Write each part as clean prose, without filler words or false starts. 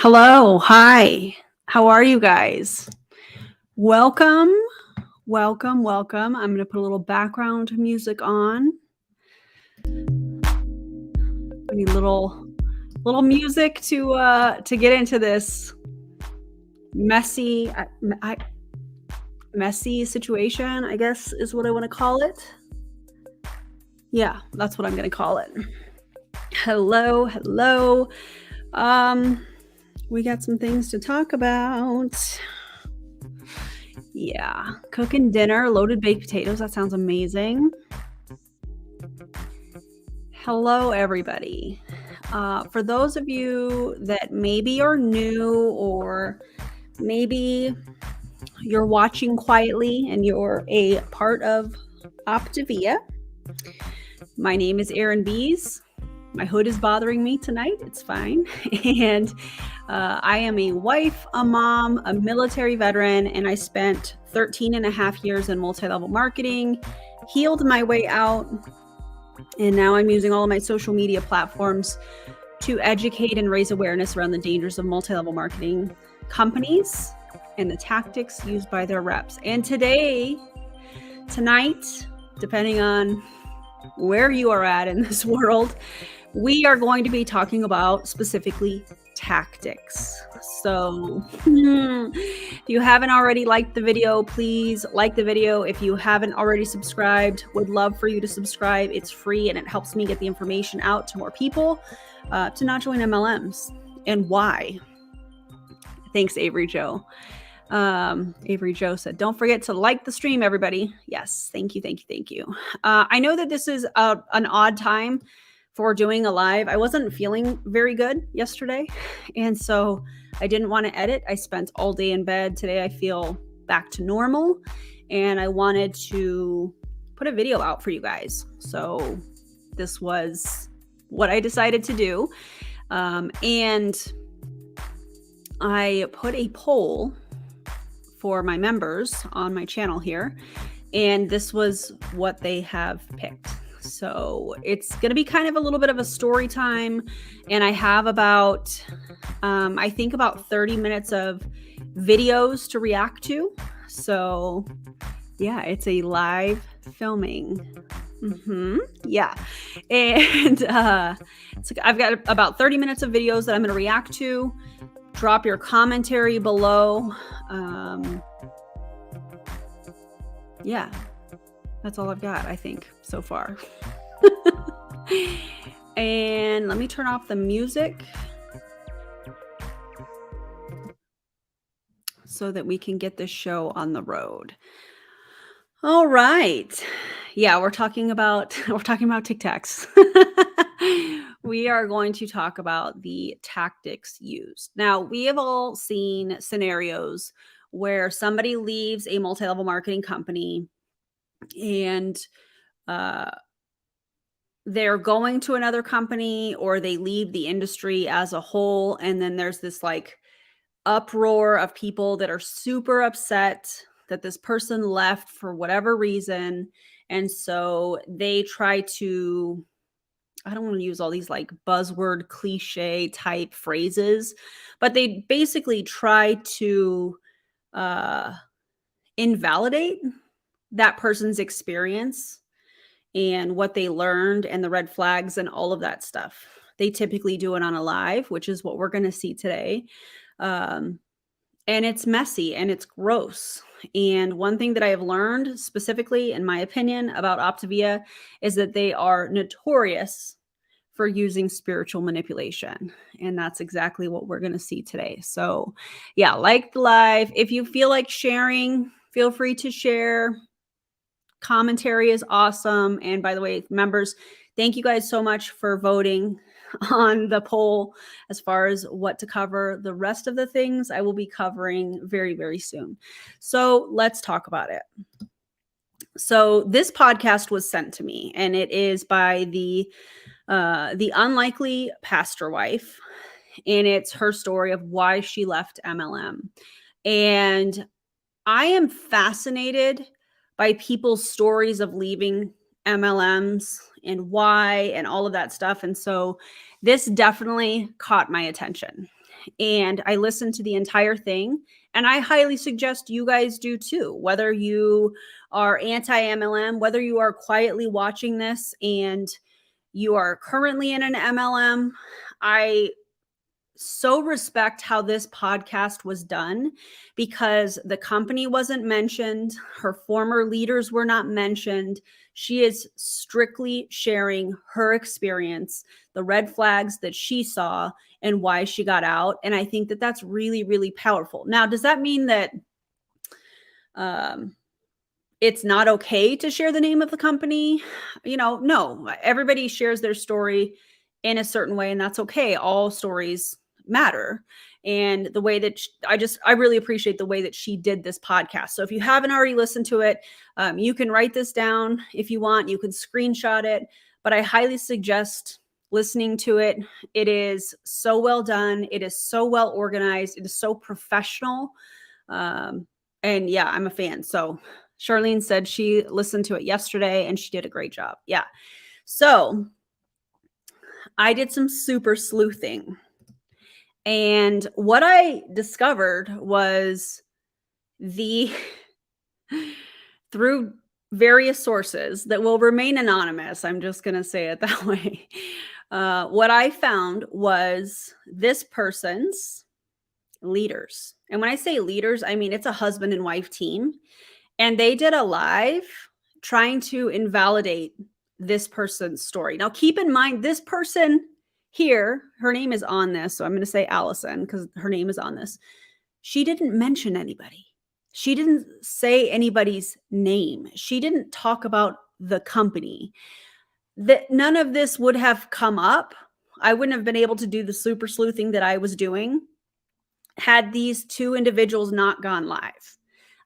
Hello, hi. How are you guys? Welcome, welcome. I'm going to put a little background music on. We need little music to get into this messy messy situation, I guess is what I want to call it. Yeah, that's what I'm going to call it. Hello. We got some things to talk about. Yeah, cooking dinner, loaded baked potatoes. That sounds amazing. Hello, everybody. For those of you that maybe are new or maybe you're watching quietly and you're a part of Optavia, my name is Erin Bees. My hood is bothering me tonight. It's fine. And I am a wife, a mom, a military veteran, and I spent 13 and a half years in multi-level marketing, healed my way out, and now I'm using all of my social media platforms to educate and raise awareness around the dangers of multi-level marketing companies and the tactics used by their reps. And tonight, depending on where you are at in this world, we are going to be talking about specifically tactics. So if you haven't already liked the video, please like the video. If you haven't already subscribed, would love for you to subscribe. It's free and it helps me get the information out to more people to not join MLMs and why. Thanks, Avery Joe. Avery Joe said, don't forget to like the stream, everybody. Yes, thank you. I know that this is an odd time for doing a live. I wasn't feeling very good yesterday, and so I didn't want to edit. I spent all day in bed. Today I feel back to normal, and I wanted to put a video out for you guys. So this was what I decided to do. And I put a poll for my members on my channel here, and this was what they have picked. So it's going to be kind of a little bit of a story time, and I have about I think about 30 minutes of videos to react to. So yeah, it's a live filming. Yeah. And so I've got about 30 minutes of videos that I'm going to react to. Drop your commentary below. Yeah, that's all I've got, I think, so far. And let me turn off the music so that we can get this show on the road. All right. Yeah, we're talking about Tic Tacs. We are going to talk about the tactics used. Now, we have all seen scenarios where somebody leaves a multi-level marketing company and they're going to another company, or they leave the industry as a whole. And then there's this like uproar of people that are super upset that this person left for whatever reason. And so they try to, I don't want to use all these like buzzword cliche type phrases, but they basically try to invalidate that person's experience and what they learned and the red flags and all of that stuff. They typically do it on a live, which is what we're going to see today. And it's messy and it's gross. And one thing that I have learned specifically, in my opinion, about Optavia is that they are notorious for using spiritual manipulation. And that's exactly what we're going to see today. So yeah, like the live. If you feel like sharing, feel free to share. Commentary is awesome. And by the way, members, thank you guys so much for voting on the poll as far as what to cover. The rest of the things I will be covering very, very soon. So let's talk about it. So this podcast was sent to me, and it is by the Unlikely Pastor Wife, and it's her story of why she left MLM. And I am fascinated by people's stories of leaving MLMs and why and all of that stuff. And so this definitely caught my attention. and I listened to the entire thing. And I highly suggest you guys do too, whether you are anti-MLM, whether you are quietly watching this and you are currently in an MLM. I so respect how this podcast was done because the company wasn't mentioned. Her former leaders were not mentioned. She is strictly sharing her experience, the red flags that she saw, and why she got out. And I think that that's really, really powerful. Now, does that mean that it's not okay to share the name of the company? No. Everybody shares their story in a certain way, and that's okay. All stories matter. And the way that I really appreciate the way that she did this podcast. So if you haven't already listened to it, you can write this down if you want. You can screenshot it, but I highly suggest listening to it. It is so well done. It is so well organized. It is so professional. And yeah, I'm a fan. So Charlene said she listened to it yesterday and she did a great job. Yeah. So I did some super sleuthing. And what I discovered was through various sources that will remain anonymous, I'm just going to say it that way. What I found was this person's leaders. And when I say leaders, I mean it's a husband and wife team. And they did a live trying to invalidate this person's story. Now, keep in mind, this person here, her name is on this. So I'm going to say Allison because her name is on this. She didn't mention anybody. She didn't say anybody's name. She didn't talk about the company. That none of this would have come up. I wouldn't have been able to do the super sleuthing that I was doing had these two individuals not gone live.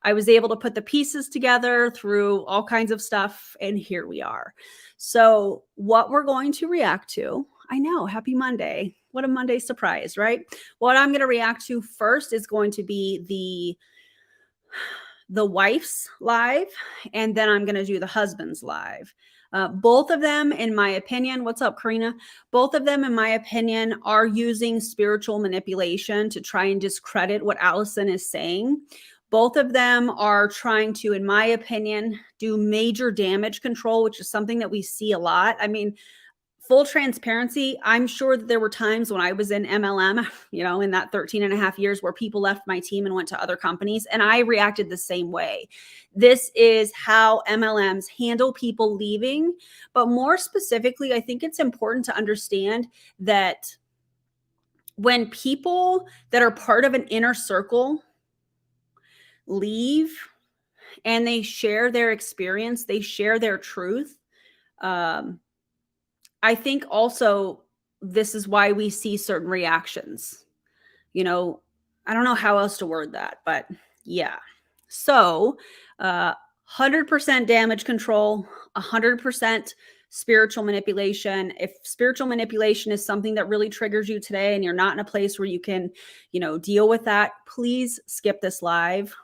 I was able to put the pieces together through all kinds of stuff, and here we are. So what we're going to react to, I know, happy Monday. What a Monday surprise, right? What I'm going to react to first is going to be the wife's live, and then I'm going to do the husband's live. Both of them, in my opinion, what's up, Karina? Both of them, in my opinion, are using spiritual manipulation to try and discredit what Allison is saying. Both of them are trying to, in my opinion, do major damage control, which is something that we see a lot. I mean, full transparency, I'm sure that there were times when I was in MLM, in that 13 and a half years where people left my team and went to other companies, and I reacted the same way. This is how MLMs handle people leaving. But more specifically, I think it's important to understand that when people that are part of an inner circle leave and they share their experience, they share their truth, I think also this is why we see certain reactions. I don't know how else to word that, but yeah. So 100% damage control, 100% spiritual manipulation. If spiritual manipulation is something that really triggers you today and you're not in a place where you can, deal with that, please skip this live.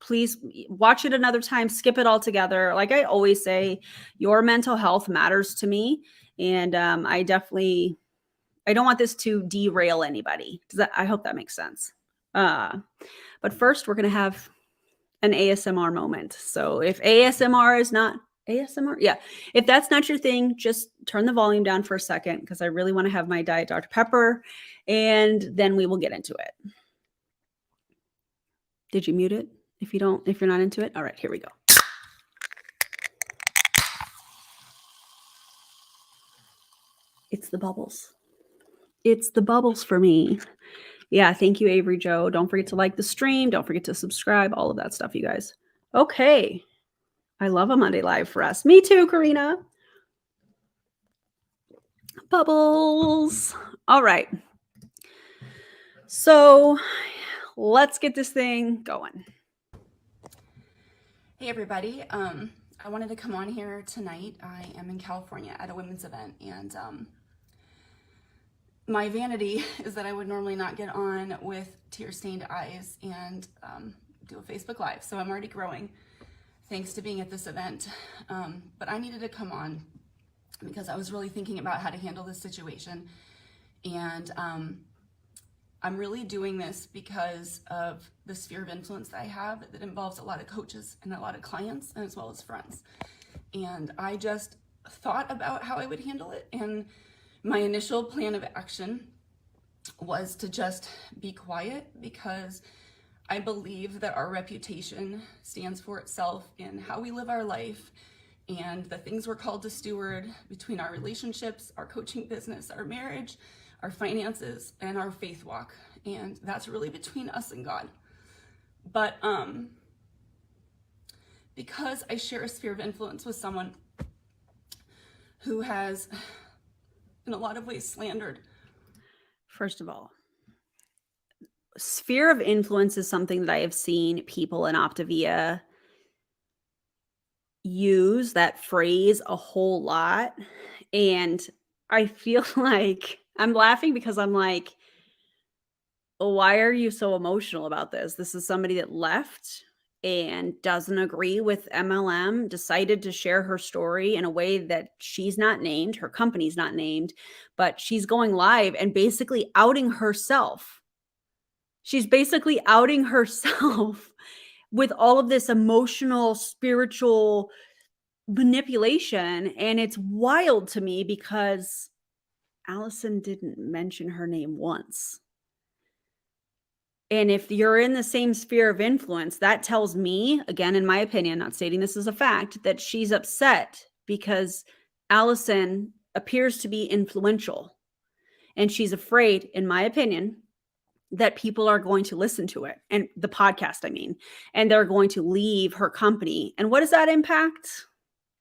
Please watch it another time, skip it altogether. Like I always say, your mental health matters to me. And I don't want this to derail anybody. I hope that makes sense. But first, we're going to have an ASMR moment. So if ASMR is not ASMR, yeah, if that's not your thing, just turn the volume down for a second because I really want to have my Diet Dr. Pepper, and then we will get into it. Did you mute it? If you're not into it, all right, here we go. It's the bubbles. It's the bubbles for me. Yeah, thank you, Avery Joe. Don't forget to like the stream. Don't forget to subscribe. All of that stuff, you guys. Okay. I love a Monday live for us. Me too, Karina. Bubbles. All right. So let's get this thing going. Hey everybody, I wanted to come on here tonight. I am in California at a women's event, and my vanity is that I would normally not get on with tear-stained eyes and do a Facebook Live, so I'm already growing thanks to being at this event. But I needed to come on because I was really thinking about how to handle this situation, and I'm really doing this because of the sphere of influence that I have that involves a lot of coaches and a lot of clients, and as well as friends. And I just thought about how I would handle it. And my initial plan of action was to just be quiet, because I believe that our reputation stands for itself in how we live our life and the things we're called to steward between our relationships, our coaching business, our marriage, our finances, and our faith walk. And that's really between us and God. But because I share a sphere of influence with someone who has, in a lot of ways, slandered. First of all, sphere of influence is something that I have seen people in Optavia use that phrase a whole lot. And I feel like I'm laughing because I'm like, why are you so emotional about this? This is somebody that left and doesn't agree with MLM, decided to share her story in a way that she's not named, her company's not named, but she's going live and basically outing herself. She's basically outing herself with all of this emotional, spiritual manipulation. And it's wild to me because Allison didn't mention her name once. And if you're in the same sphere of influence, that tells me, again, in my opinion, not stating this as a fact, that she's upset because Allison appears to be influential. And she's afraid, in my opinion, that people are going to listen to it, and the podcast, I mean, and they're going to leave her company. And what does that impact?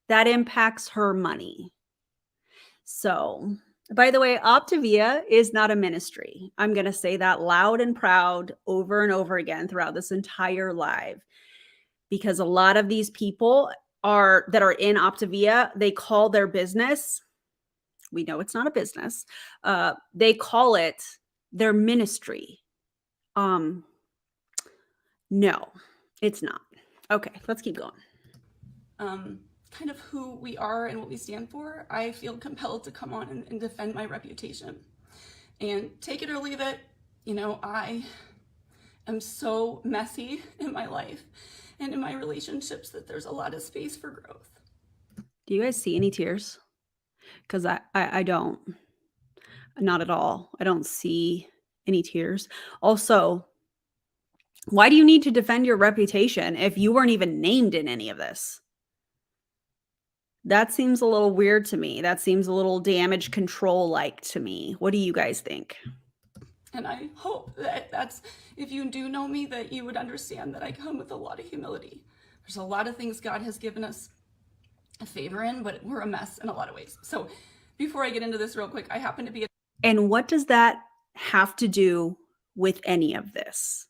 That impacts her money. So, by the way, Optavia is not a ministry. I'm going to say that loud and proud over and over again throughout this entire live, because a lot of these people that are in Optavia, they call their business, we know it's not a business, they call it their ministry. No, it's not. Okay, let's keep going. Kind of who we are and what we stand for, I feel compelled to come on and defend my reputation. And take it or leave it, I am so messy in my life and in my relationships that there's a lot of space for growth. Do you guys see any tears? Because I don't. Not at all. I don't see any tears. Also, why do you need to defend your reputation if you weren't even named in any of this? That seems a little weird to me. That seems a little damage control-like to me. What do you guys think? And I hope that if you do know me, that you would understand that I come with a lot of humility. There's a lot of things God has given us a favor in, but we're a mess in a lot of ways. So before I get into this real quick, I happen to be... And what does that have to do with any of this?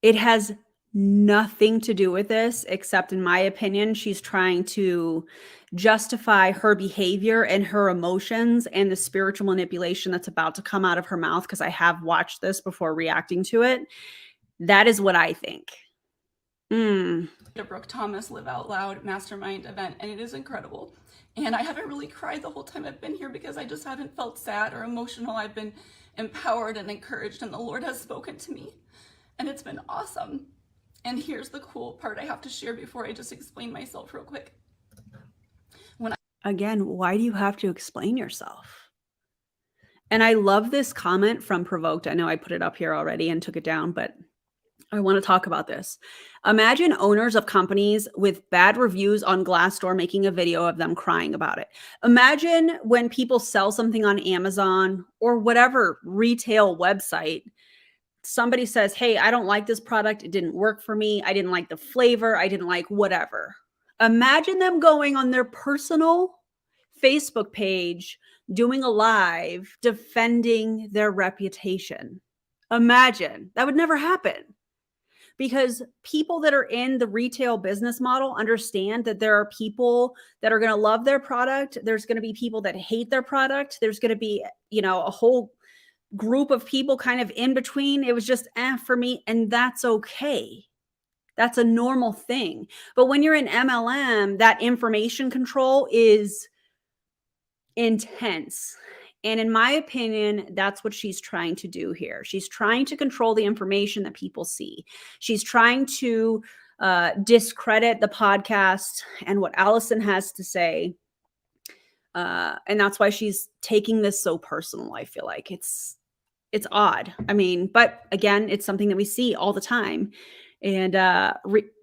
It has nothing to do with this, except in my opinion, she's trying to justify her behavior and her emotions and the spiritual manipulation that's about to come out of her mouth, because I have watched this before reacting to it. That is what I think. A Brooke Thomas Live Out Loud Mastermind event, and it is incredible. And I haven't really cried the whole time I've been here because I just haven't felt sad or emotional. I've been empowered and encouraged, and the Lord has spoken to me, and it's been awesome. And here's the cool part I have to share before I just explain myself real quick. Again, why do you have to explain yourself? And I love this comment from Provoked. I know I put it up here already and took it down, but I want to talk about this. Imagine owners of companies with bad reviews on Glassdoor making a video of them crying about it. Imagine when people sell something on Amazon or whatever retail website, somebody says, hey, I don't like this product. It didn't work for me. I didn't like the flavor. I didn't like whatever. Imagine them going on their personal Facebook page, doing a live, defending their reputation. Imagine. That would never happen. Because people that are in the retail business model understand that there are people that are going to love their product. There's going to be people that hate their product. There's going to be, a whole group of people kind of in between. It was just for me, and that's okay. That's a normal thing. But when you're in MLM, that information control is intense. And in my opinion, that's what she's trying to do here. She's trying to control the information that people see. She's trying to discredit the podcast and what Allison has to say. And that's why she's taking this so personal. I feel like it's odd. I mean, but again, it's something that we see all the time. And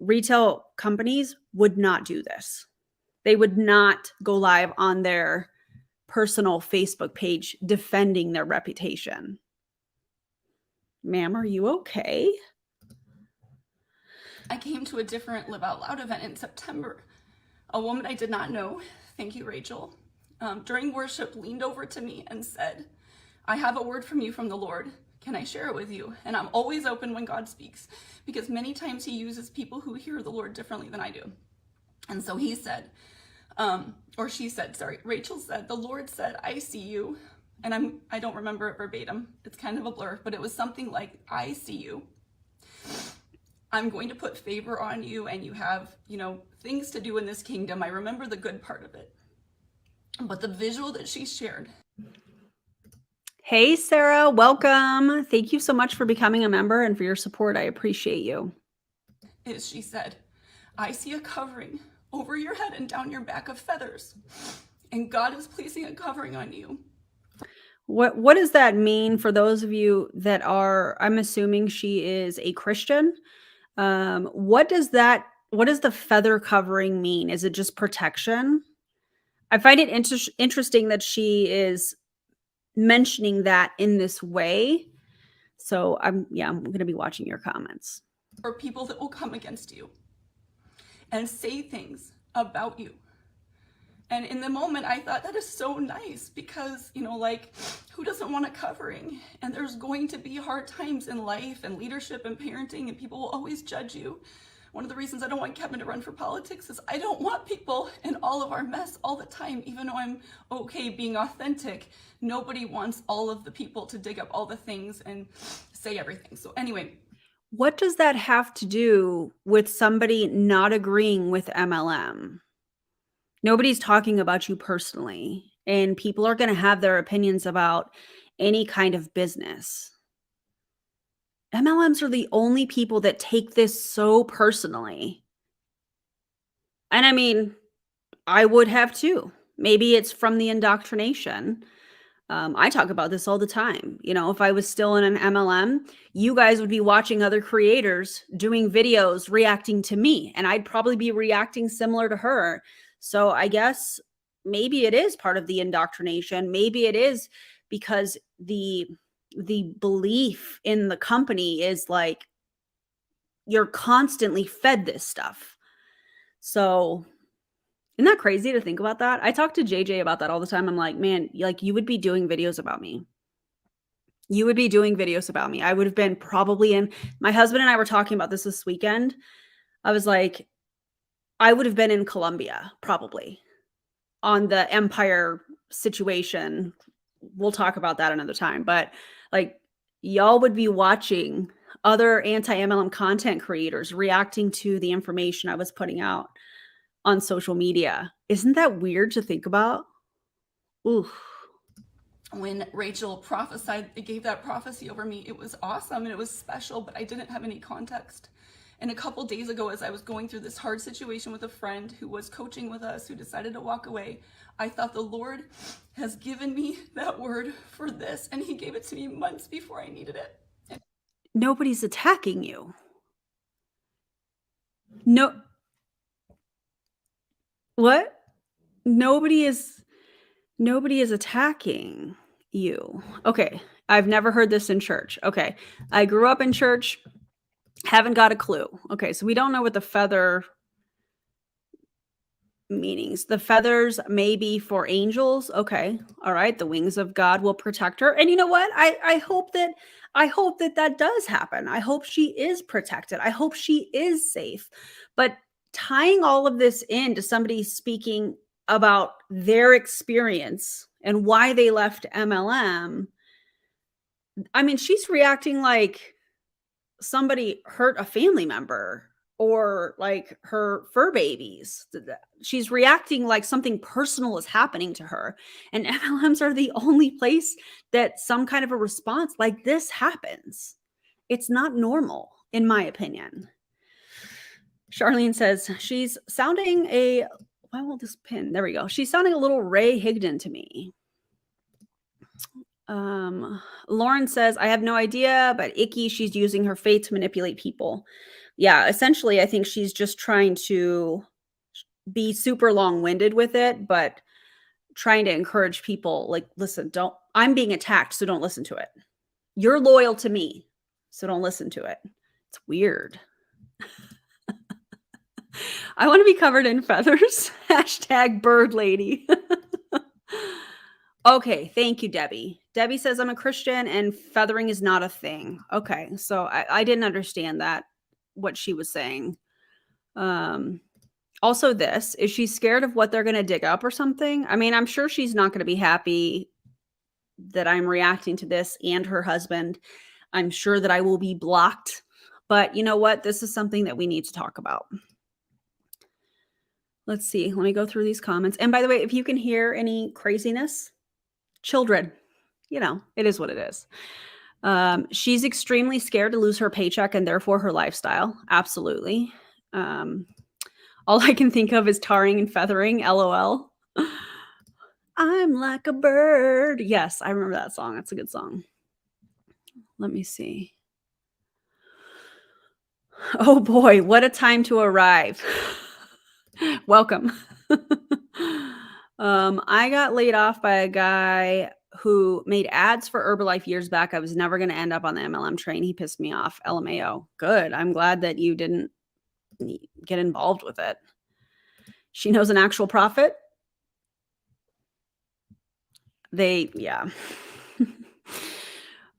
retail companies would not do this. They would not go live on their personal Facebook page defending their reputation. Ma'am, are you okay? I came to a different Live Out Loud event in September. A woman I did not know, thank you, Rachel, during worship leaned over to me and said, I have a word from you from the Lord. Can I share it with you? And I'm always open when God speaks, because many times he uses people who hear the Lord differently than I do. And so he said, or she said, sorry, Rachel said, the Lord said, I see you. And I don't remember it verbatim. It's kind of a blur, but it was something like, I see you. I'm going to put favor on you, and you have, things to do in this kingdom. I remember the good part of it. But the visual that she shared. Hey, Sarah, welcome. Thank you so much for becoming a member and for your support. I appreciate you. She said, I see a covering over your head and down your back of feathers, and God is placing a covering on you. What does that mean for those of you that are, I'm assuming she is a Christian? What does the feather covering mean? Is it just protection? I find it interesting that she is mentioning that in this way. So I'm going to be watching your comments. Or people that will come against you and say things about you. And in the moment, I thought that is so nice, because, who doesn't want a covering? And there's going to be hard times in life and leadership and parenting, and people will always judge you. One of the reasons I don't want Kevin to run for politics is I don't want people in all of our mess all the time, even though I'm okay being authentic. Nobody wants all of the people to dig up all the things and say everything. So anyway. What does that have to do with somebody not agreeing with MLM? Nobody's talking about you personally, and people are going to have their opinions about any kind of business. MLMs are the only people that take this so personally. And I mean, I would have too. Maybe it's from the indoctrination. I talk about this all the time. If I was still in an MLM, you guys would be watching other creators doing videos reacting to me, and I'd probably be reacting similar to her. So I guess maybe it is part of the indoctrination. Maybe it is because the belief in the company is like you're constantly fed this stuff. So isn't that crazy to think about that? I talk to JJ about that all the time. I'm like, man, you would be doing videos about me. You would be doing videos about me. I would have been probably in, my husband and I were talking about this weekend. I was like, I would have been in Colombia probably on the Empire situation. We'll talk about that another time. But y'all would be watching other anti-MLM content creators reacting to the information I was putting out on social media. Isn't that weird to think about? Ooh. When Rachel gave that prophecy over me, it was awesome and it was special, but I didn't have any context. And a couple days ago, as I was going through this hard situation with a friend who was coaching with us, who decided to walk away, I thought the Lord has given me that word for this, and he gave it to me months before I needed it. Nobody's attacking you. No. What? Nobody is attacking you. Okay. I've never heard this in church. Okay. I grew up in church. Haven't got a clue. Okay. So we don't know what the feather meanings. The feathers may be for angels. Okay. All right. The wings of God will protect her. And you know what? I hope that does happen. I hope she is protected. I hope she is safe. But tying all of this into somebody speaking about their experience and why they left MLM, I mean, she's reacting like somebody hurt a family member. or like her fur babies. She's reacting like something personal is happening to her. And MLMs are the only place that some kind of a response like this happens. It's not normal, in my opinion. Charlene says she's sounding why won't this pin? There we go. She's sounding a little Ray Higdon to me. Lauren says, I have no idea, but icky, she's using her faith to manipulate people. Yeah, essentially, I think she's just trying to be super long-winded with it, but trying to encourage people like, listen, I'm being attacked, so don't listen to it. You're loyal to me, so don't listen to it. It's weird. I want to be covered in feathers. Hashtag bird lady. Okay, thank you, Debbie. Debbie says, I'm a Christian and feathering is not a thing. Okay, so I didn't understand that, what she was saying. Also this, is she scared of what they're going to dig up or something? I mean, I'm sure she's not going to be happy that I'm reacting to this and her husband. I'm sure that I will be blocked. But you know what? This is something that we need to talk about. Let's see. Let me go through these comments. And by the way, if you can hear any craziness, children, you know, it is what it is. She's extremely scared to lose her paycheck and therefore her lifestyle. Absolutely. All I can think of is tarring and feathering. LOL. I'm like a bird. Yes, I remember that song. That's a good song. Let me see. Oh boy, what a time to arrive. Welcome. I got laid off by a guy who made ads for Herbalife years back. I was never going to end up on the MLM train. He pissed me off. LMAO. Good. I'm glad that you didn't get involved with it. She knows an actual prophet. Yeah.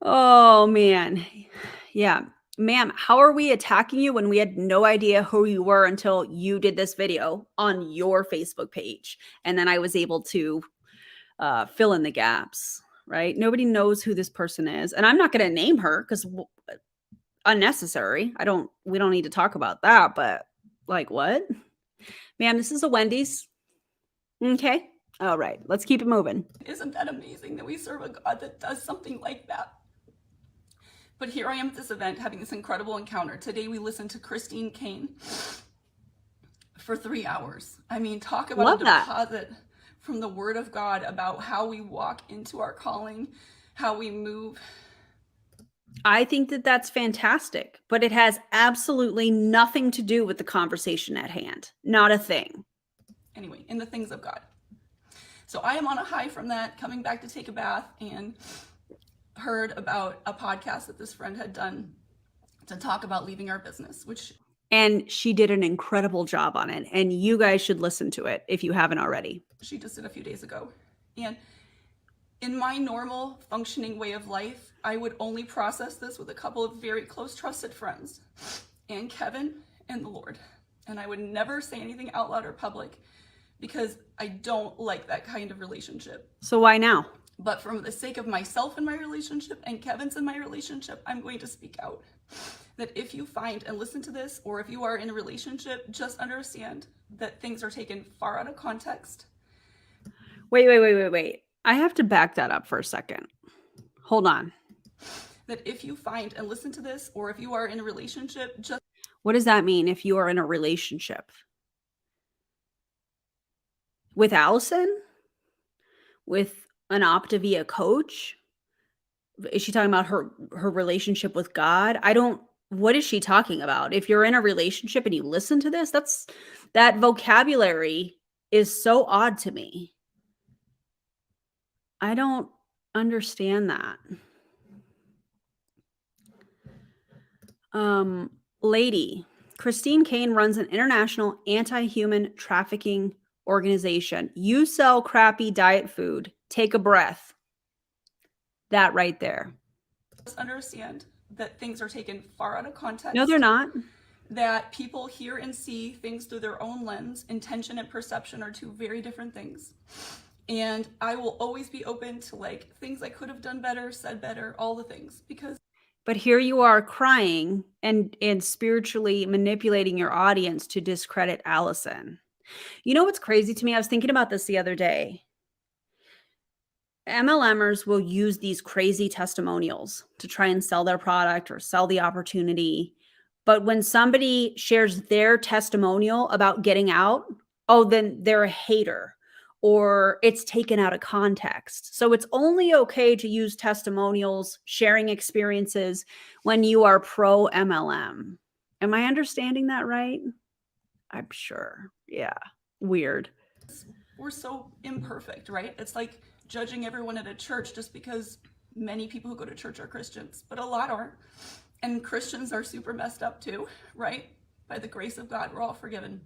Oh, man. Yeah. Ma'am, how are we attacking you when we had no idea who you were until you did this video on your Facebook page? And then I was able to fill in the gaps, right? Nobody knows who this person is. And I'm not going to name her because unnecessary. We don't need to talk about that, but like what? Ma'am, this is a Wendy's. Okay. All right. Let's keep it moving. Isn't that amazing that we serve a God that does something like that? But here I am at this event having this incredible encounter. Today we listened to Christine Kane for 3 hours. I mean, talk about a deposit from the Word of God about how we walk into our calling, how we move. I think that that's fantastic, but it has absolutely nothing to do with the conversation at hand. Not a thing. Anyway, in the things of God. So I am on a high from that, coming back to take a bath, and heard about a podcast that this friend had done to talk about leaving our business, and she did an incredible job on it, and you guys should listen to it if you haven't already. She just did a few days ago. And in my normal functioning way of life, I would only process this with a couple of very close trusted friends, and Kevin and the Lord. And I would never say anything out loud or public because I don't like that kind of relationship. So why now? But for the sake of myself in my relationship and Kevin's in my relationship, I'm going to speak out. That if you find and listen to this, or if you are in a relationship, just understand that things are taken far out of context. Wait. I have to back that up for a second. Hold on. That if you find and listen to this, or if you are in a relationship, just... What does that mean if you are in a relationship? With Allison? With an Optavia coach? Is she talking about her relationship with God? What is she talking about? If you're in a relationship and you listen to this, that vocabulary is so odd to me. I don't understand that. Lady, Christine Kane runs an international anti-human trafficking organization. You sell crappy diet food. Take a breath. That right there. Just understand that things are taken far out of context. No, they're not. That people hear and see things through their own lens. Intention and perception are two very different things. And I will always be open to like things I could have done better, said better, all the things, because... But here you are crying and spiritually manipulating your audience to discredit Allison. You know what's crazy to me? I was thinking about this the other day. MLMers will use these crazy testimonials to try and sell their product or sell the opportunity. But when somebody shares their testimonial about getting out, oh, then they're a hater or it's taken out of context. So it's only okay to use testimonials, sharing experiences when you are pro MLM. Am I understanding that right? I'm sure. Yeah. Weird. We're so imperfect, right? It's like judging everyone at a church just because many people who go to church are Christians, but a lot aren't. And Christians are super messed up too, right? By the grace of God, we're all forgiven.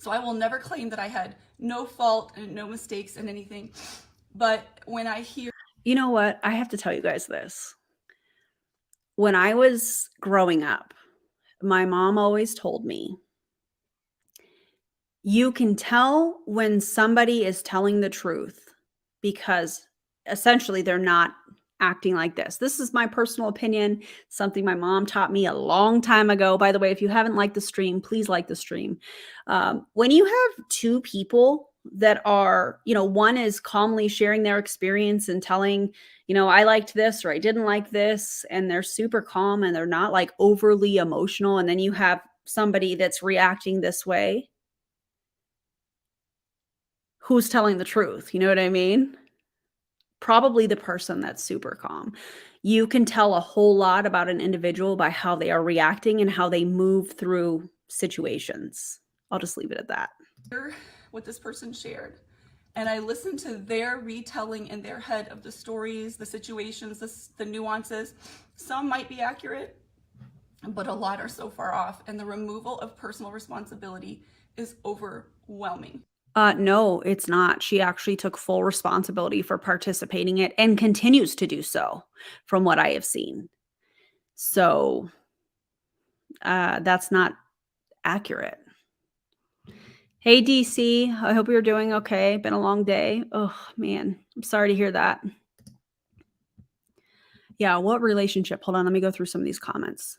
So I will never claim that I had no fault and no mistakes in anything. But when I hear... You know what? I have to tell you guys this. When I was growing up, my mom always told me, you can tell when somebody is telling the truth because essentially they're not acting like this. This is my personal opinion, something my mom taught me a long time ago. By the way, if you haven't liked the stream, please like the stream. When you have two people that are, one is calmly sharing their experience and telling, I liked this or I didn't like this, and they're super calm and they're not like overly emotional. And then you have somebody that's reacting this way. Who's telling the truth? You know what I mean? Probably the person that's super calm. You can tell a whole lot about an individual by how they are reacting and how they move through situations. I'll just leave it at that. What this person shared, and I listened to their retelling in their head of the stories, the situations, the nuances. Some might be accurate, but a lot are so far off, and the removal of personal responsibility is overwhelming. No, it's not. She actually took full responsibility for participating in it and continues to do so from what I have seen. So that's not accurate. Hey, DC, I hope you're doing okay. Been a long day. Oh, man, I'm sorry to hear that. Yeah, what relationship? Hold on, let me go through some of these comments.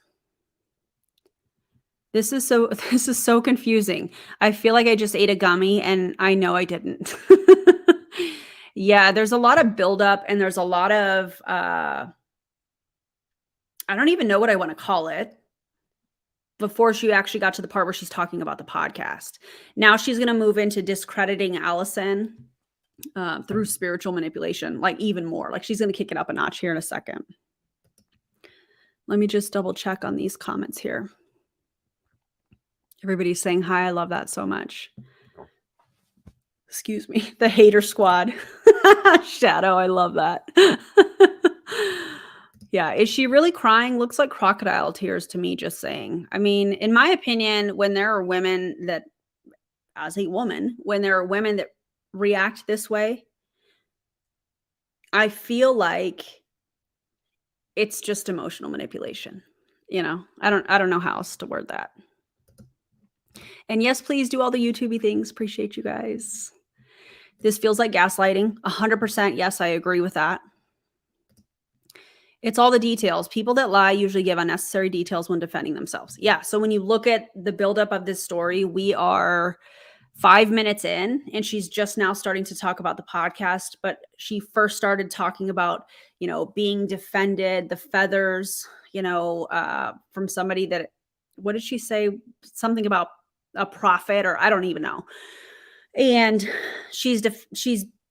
This is so confusing. I feel like I just ate a gummy and I know I didn't. Yeah, there's a lot of buildup and there's a lot of, I don't even know what I want to call it, before she actually got to the part where she's talking about the podcast. Now she's going to move into discrediting Allison through spiritual manipulation, like even more. Like she's going to kick it up a notch here in a second. Let me just double check on these comments here. Everybody's saying hi. I love that so much. Excuse me. The hater squad. Shadow. I love that. Yeah. Is she really crying? Looks like crocodile tears to me, just saying. I mean, in my opinion, when there are women that, as a woman, when there are women that react this way, I feel like it's just emotional manipulation. I don't know how else to word that. And yes, please do all the YouTubey things. Appreciate you guys. This feels like gaslighting. 100%. Yes, I agree with that. It's all the details. People that lie usually give unnecessary details when defending themselves. Yeah. So when you look at the buildup of this story, we are 5 minutes in and she's just now starting to talk about the podcast, but she first started talking about, being defended, the feathers, from somebody that, what did she say? Something about a prophet, or I don't even know. And she's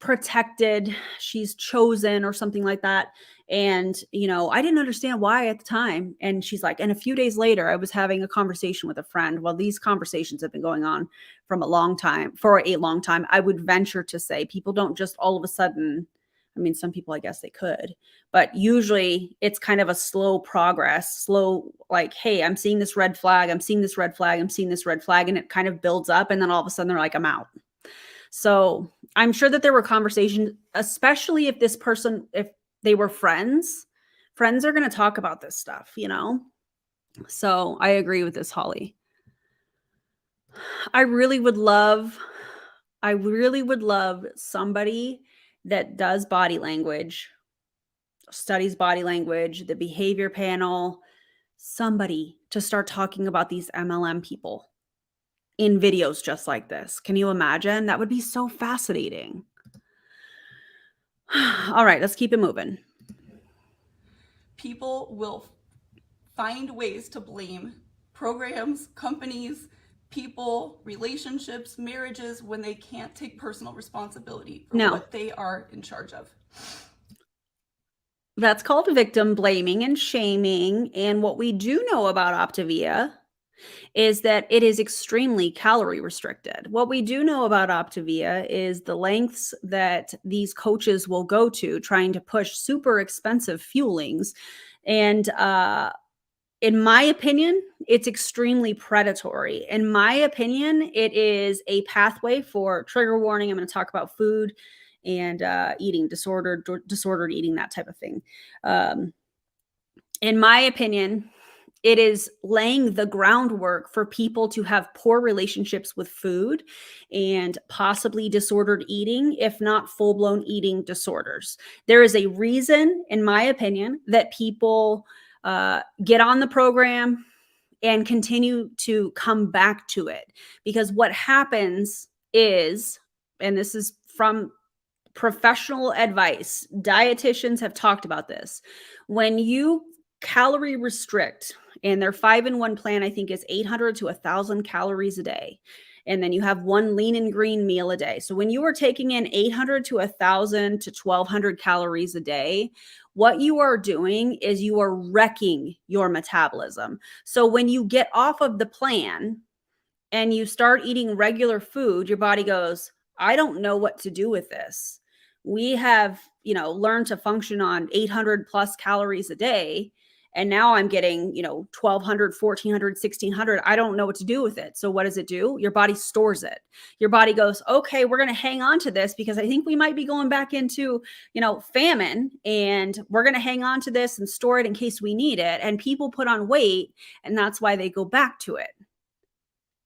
protected, she's chosen or something like that. And, I didn't understand why at the time. And she's like, and a few days later, I was having a conversation with a friend. Well, these conversations have been going on for a long time. I would venture to say people don't just all of a sudden, I mean, some people, I guess they could, but usually it's kind of a slow progress, like, hey, I'm seeing this red flag. I'm seeing this red flag. I'm seeing this red flag. And it kind of builds up. And then all of a sudden they're like, I'm out. So I'm sure that there were conversations, especially if this person, if they were friends are going to talk about this stuff, So I agree with this, Holly. I really would love somebody that does body language studies body language, the behavior panel, somebody to start talking about these MLM people in videos just like this. Can you imagine? That would be so fascinating. All right, let's keep it moving. People will find ways to blame programs, companies, people, relationships, marriages when they can't take personal responsibility for No. what they are in charge of. That's called victim blaming and shaming. And what we do know about Optavia is that it is extremely calorie restricted. What we do know about Optavia is the lengths that these coaches will go to trying to push super expensive fuelings. And in my opinion, it's extremely predatory. In my opinion, it is a pathway for trigger warning. I'm going to talk about food and eating disordered eating, that type of thing. In my opinion, it is laying the groundwork for people to have poor relationships with food and possibly disordered eating, if not full-blown eating disorders. There is a reason, in my opinion, that people get on the program and continue to come back to it. Because what happens is, and this is from professional advice, dietitians have talked about this. When you calorie restrict, and their 5-in-1 plan, I think, is 800 to 1,000 calories a day. And then you have one lean and green meal a day. So when you are taking in 800 to 1,000 to 1,200 calories a day, what you are doing is you are wrecking your metabolism. So when you get off of the plan and you start eating regular food, your body goes, I don't know what to do with this. We have, learned to function on 800 plus calories a day. And now I'm getting, 1,200, 1,400, 1,600. I don't know what to do with it. So what does it do? Your body stores it. Your body goes, okay, we're going to hang on to this because I think we might be going back into, famine, and we're going to hang on to this and store it in case we need it. And people put on weight, and that's why they go back to it,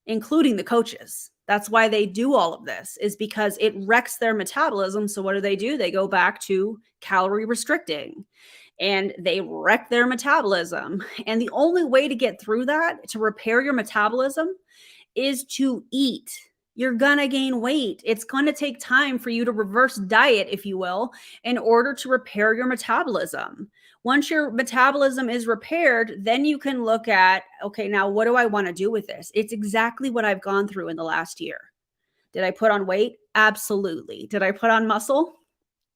including the coaches. That's why they do all of this, is because it wrecks their metabolism. So what do? They go back to calorie restricting, and they wreck their metabolism. And the only way to get through that, to repair your metabolism, is to eat. You're going to gain weight. It's going to take time for you to reverse diet, if you will, in order to repair your metabolism. Once your metabolism is repaired, then you can look at, okay, now what do I want to do with this? It's exactly what I've gone through in the last year. Did I put on weight? Absolutely. Did I put on muscle?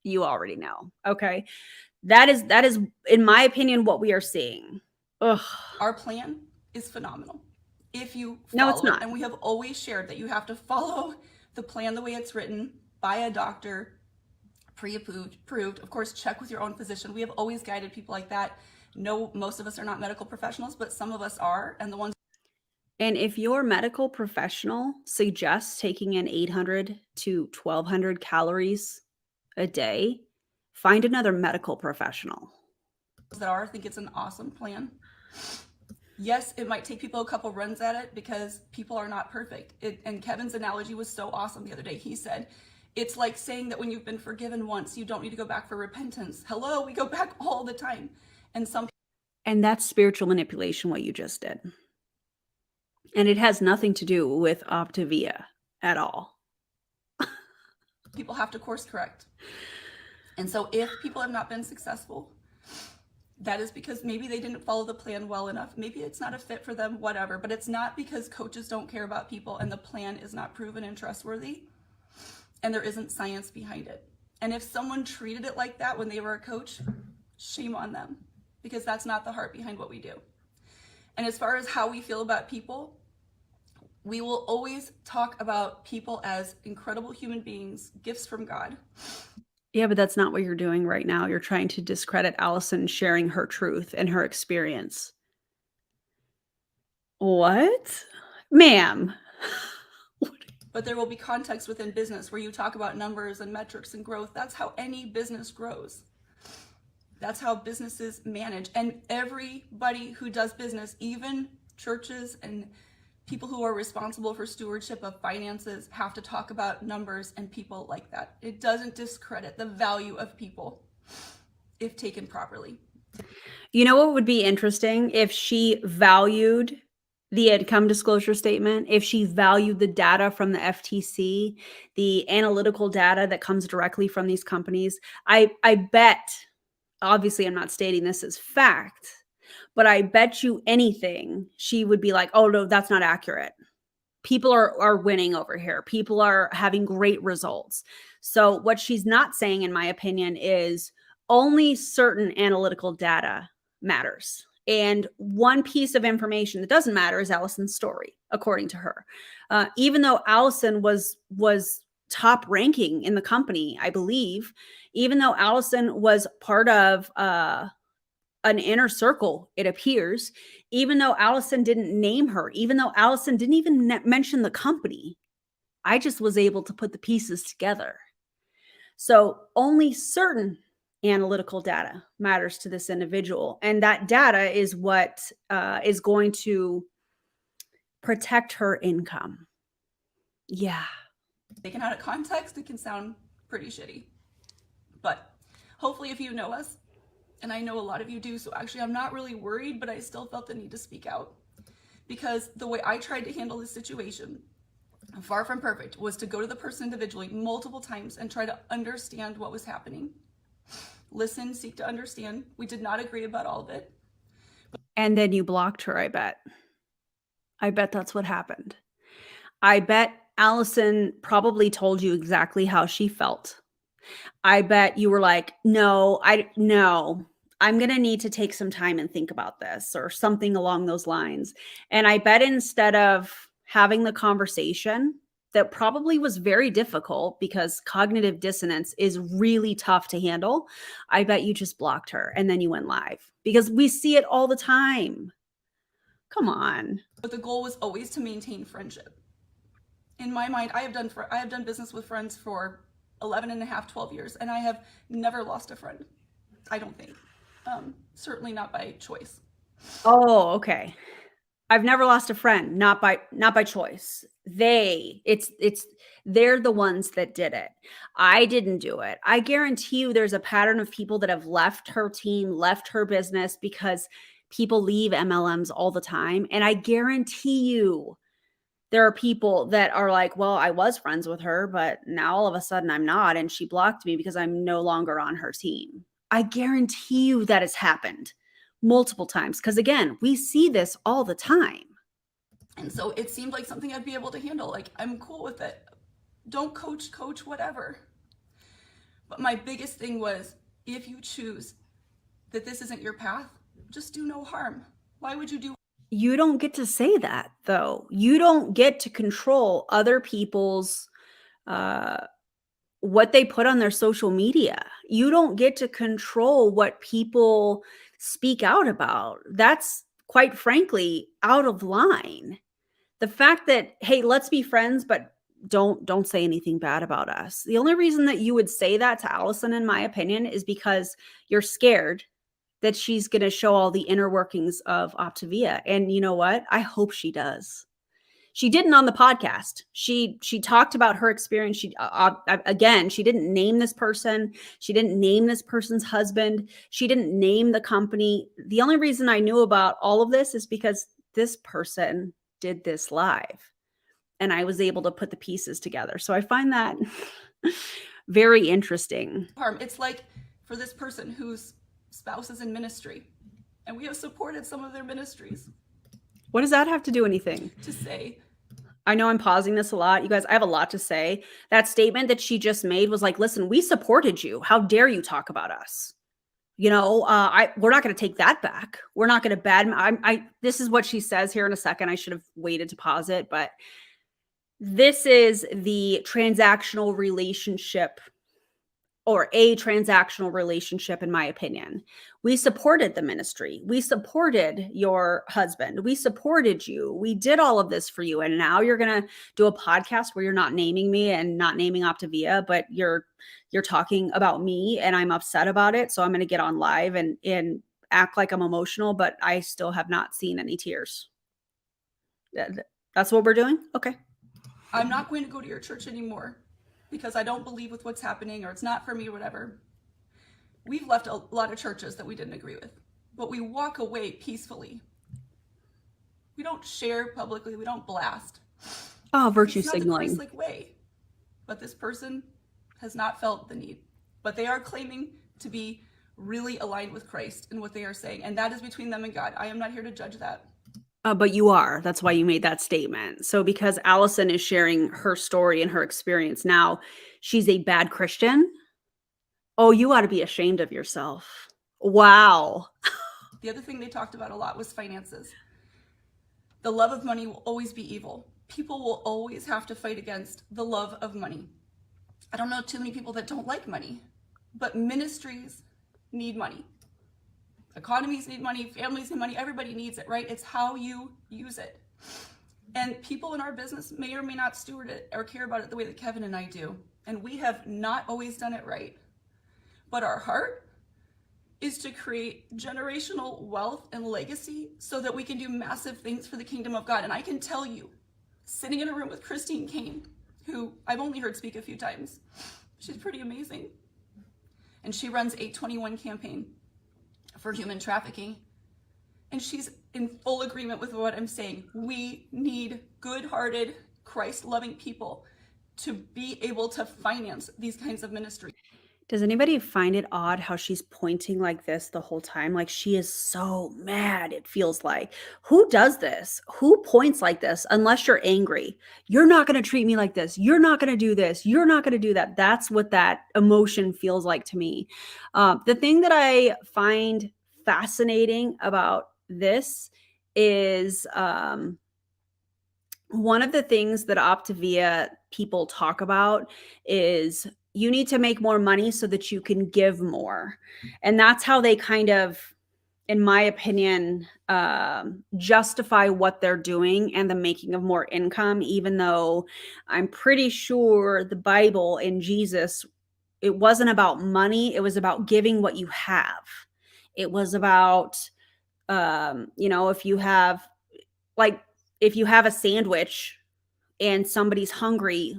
You already know. Okay. That is, in my opinion, what we are seeing. Ugh. Our plan is phenomenal. If you No, it's follow it, not. and we have always shared that you have to follow the plan the way it's written by a doctor, pre-approved. Of course, check with your own physician. We have always guided people like that. No, most of us are not medical professionals, but some of us are, and the ones. And if your medical professional suggests taking in 800 to 1,200 calories a day, find another medical professional. That are, I think it's an awesome plan. Yes, it might take people a couple runs at it because people are not perfect. And Kevin's analogy was so awesome the other day. He said, it's like saying that when you've been forgiven once, you don't need to go back for repentance. Hello, we go back all the time. And that's spiritual manipulation, what you just did. And it has nothing to do with Optavia at all. People have to course correct. And so if people have not been successful, that is because maybe they didn't follow the plan well enough. Maybe it's not a fit for them, whatever. But it's not because coaches don't care about people and the plan is not proven and trustworthy and there isn't science behind it. And if someone treated it like that when they were a coach, shame on them, because that's not the heart behind what we do. And as far as how we feel about people, we will always talk about people as incredible human beings, gifts from God. Yeah, but that's not what you're doing right now. You're trying to discredit Allison sharing her truth and her experience. What? Ma'am. But there will be context within business where you talk about numbers and metrics and growth. That's how any business grows. That's how businesses manage. And everybody who does business, even churches and people who are responsible for stewardship of finances, have to talk about numbers and people like that. It doesn't discredit the value of people. if taken properly. You know what would be interesting? If she valued the income disclosure statement, if she valued the data from the FTC, the analytical data that comes directly from these companies. I bet, obviously I'm not stating this as fact, but I bet you anything she would be like, oh no, that's not accurate. People are winning over here. People are having great results. So what she's not saying, in my opinion, is only certain analytical data matters. And one piece of information that doesn't matter is Allison's story, according to her. Even though Allison was top ranking in the company, I believe, even though Allison was part of an inner circle, it appears, even though Allison didn't name her, even though Allison didn't even mention the company, I just was able to put the pieces together. So only certain analytical data matters to this individual. And that data is what is going to protect her income. Yeah. Taken out of context, it can sound pretty shitty. But hopefully if you know us, and I know a lot of you do, so actually I'm not really worried, but I still felt the need to speak out. Because the way I tried to handle this situation, far from perfect, was to go to the person individually multiple times and try to understand what was happening. Listen, seek to understand. We did not agree about all of it. And then you blocked her, I bet. I bet that's what happened. I bet Allison probably told you exactly how she felt. I bet you were like, no, I'm going to need to take some time and think about this, or something along those lines. And I bet instead of having the conversation, that probably was very difficult because cognitive dissonance is really tough to handle, I bet you just blocked her and then you went live, because we see it all the time. Come on. But the goal was always to maintain friendship. In my mind, I have done business with friends for 11 and a half, 12 years, and I have never lost a friend. I don't think. Certainly not by choice. Oh, okay. I've never lost a friend, not by choice. They're the ones that did it. I didn't do it. I guarantee you there's a pattern of people that have left her team, left her business, because people leave MLMs all the time. And I guarantee you there are people that are like, well, I was friends with her, but now all of a sudden I'm not. And she blocked me because I'm no longer on her team. I guarantee you that has happened multiple times, because again, we see this all the time. And so it seemed like something I'd be able to handle. Like, I'm cool with it. Don't coach, whatever. But my biggest thing was, if you choose that this isn't your path, just do no harm. Why would you do? You don't get to say that, though. You don't get to control other people's what they put on their social media. You don't get to control what people speak out about. That's, quite frankly, out of line. The fact that, hey, let's be friends, but don't say anything bad about us. The only reason that you would say that to Allison, in my opinion, is because you're scared that she's going to show all the inner workings of Optavia. And you know what? I hope she does. She didn't on the podcast. She talked about her experience. Again, she didn't name this person. She didn't name this person's husband. She didn't name the company. The only reason I knew about all of this is because this person did this live, and I was able to put the pieces together. So I find that very interesting. It's like for this person whose spouse is in ministry, and we have supported some of their ministries. What does that have to do anything? To say, I know I'm pausing this a lot. You guys, I have a lot to say. That statement that she just made was like, listen, we supported you. How dare you talk about us? You know, we're not going to take that back. We're not going to this is what she says here in a second. I should have waited to pause it, but this is the transactional relationship, or a transactional relationship, in my opinion. We supported the ministry. We supported your husband. We supported you. We did all of this for you. And now you're going to do a podcast where you're not naming me and not naming Optavia, but you're talking about me, and I'm upset about it. So I'm going to get on live and act like I'm emotional, but I still have not seen any tears. That's what we're doing? Okay. I'm not going to go to your church anymore because I don't believe with what's happening, or it's not for me, or whatever. we've left a lot of churches that we didn't agree with, but we walk away peacefully. We don't share publicly, we don't blast. Oh, virtue It's not the signaling. Christ-like way. But this person has not felt the need. But they are claiming to be really aligned with Christ in what they are saying. And that is between them and God. I am not here to judge that. But you are. That's why you made that statement. So because Allison is sharing her story and her experience now, she's a bad Christian. Oh, you ought to be ashamed of yourself. Wow. The other thing they talked about a lot was finances. The love of money will always be evil. People will always have to fight against the love of money. I don't know too many people that don't like money, but ministries need money. Economies need money, families need money, everybody needs it, right? It's how you use it. And people in our business may or may not steward it or care about it the way that Kevin and I do. And we have not always done it right. But our heart is to create generational wealth and legacy so that we can do massive things for the kingdom of God. And I can tell you, sitting in a room with Christine Kane, who I've only heard speak a few times, she's pretty amazing. And she runs 821 campaign for human trafficking. And she's in full agreement with what I'm saying. We need good-hearted, Christ-loving people to be able to finance these kinds of ministries. Does anybody find it odd how she's pointing like this the whole time? Like she is so mad, it feels like. Who does this? Who points like this unless you're angry? You're not going to treat me like this. You're not going to do this. You're not going to do that. That's what that emotion feels like to me. The thing that I find fascinating about this is one of the things that Optavia people talk about is you need to make more money so that you can give more. And that's how they kind of, in my opinion, justify what they're doing and the making of more income, even though I'm pretty sure the Bible and Jesus, it wasn't about money. It was about giving what you have. It was about, if you have a sandwich and somebody's hungry,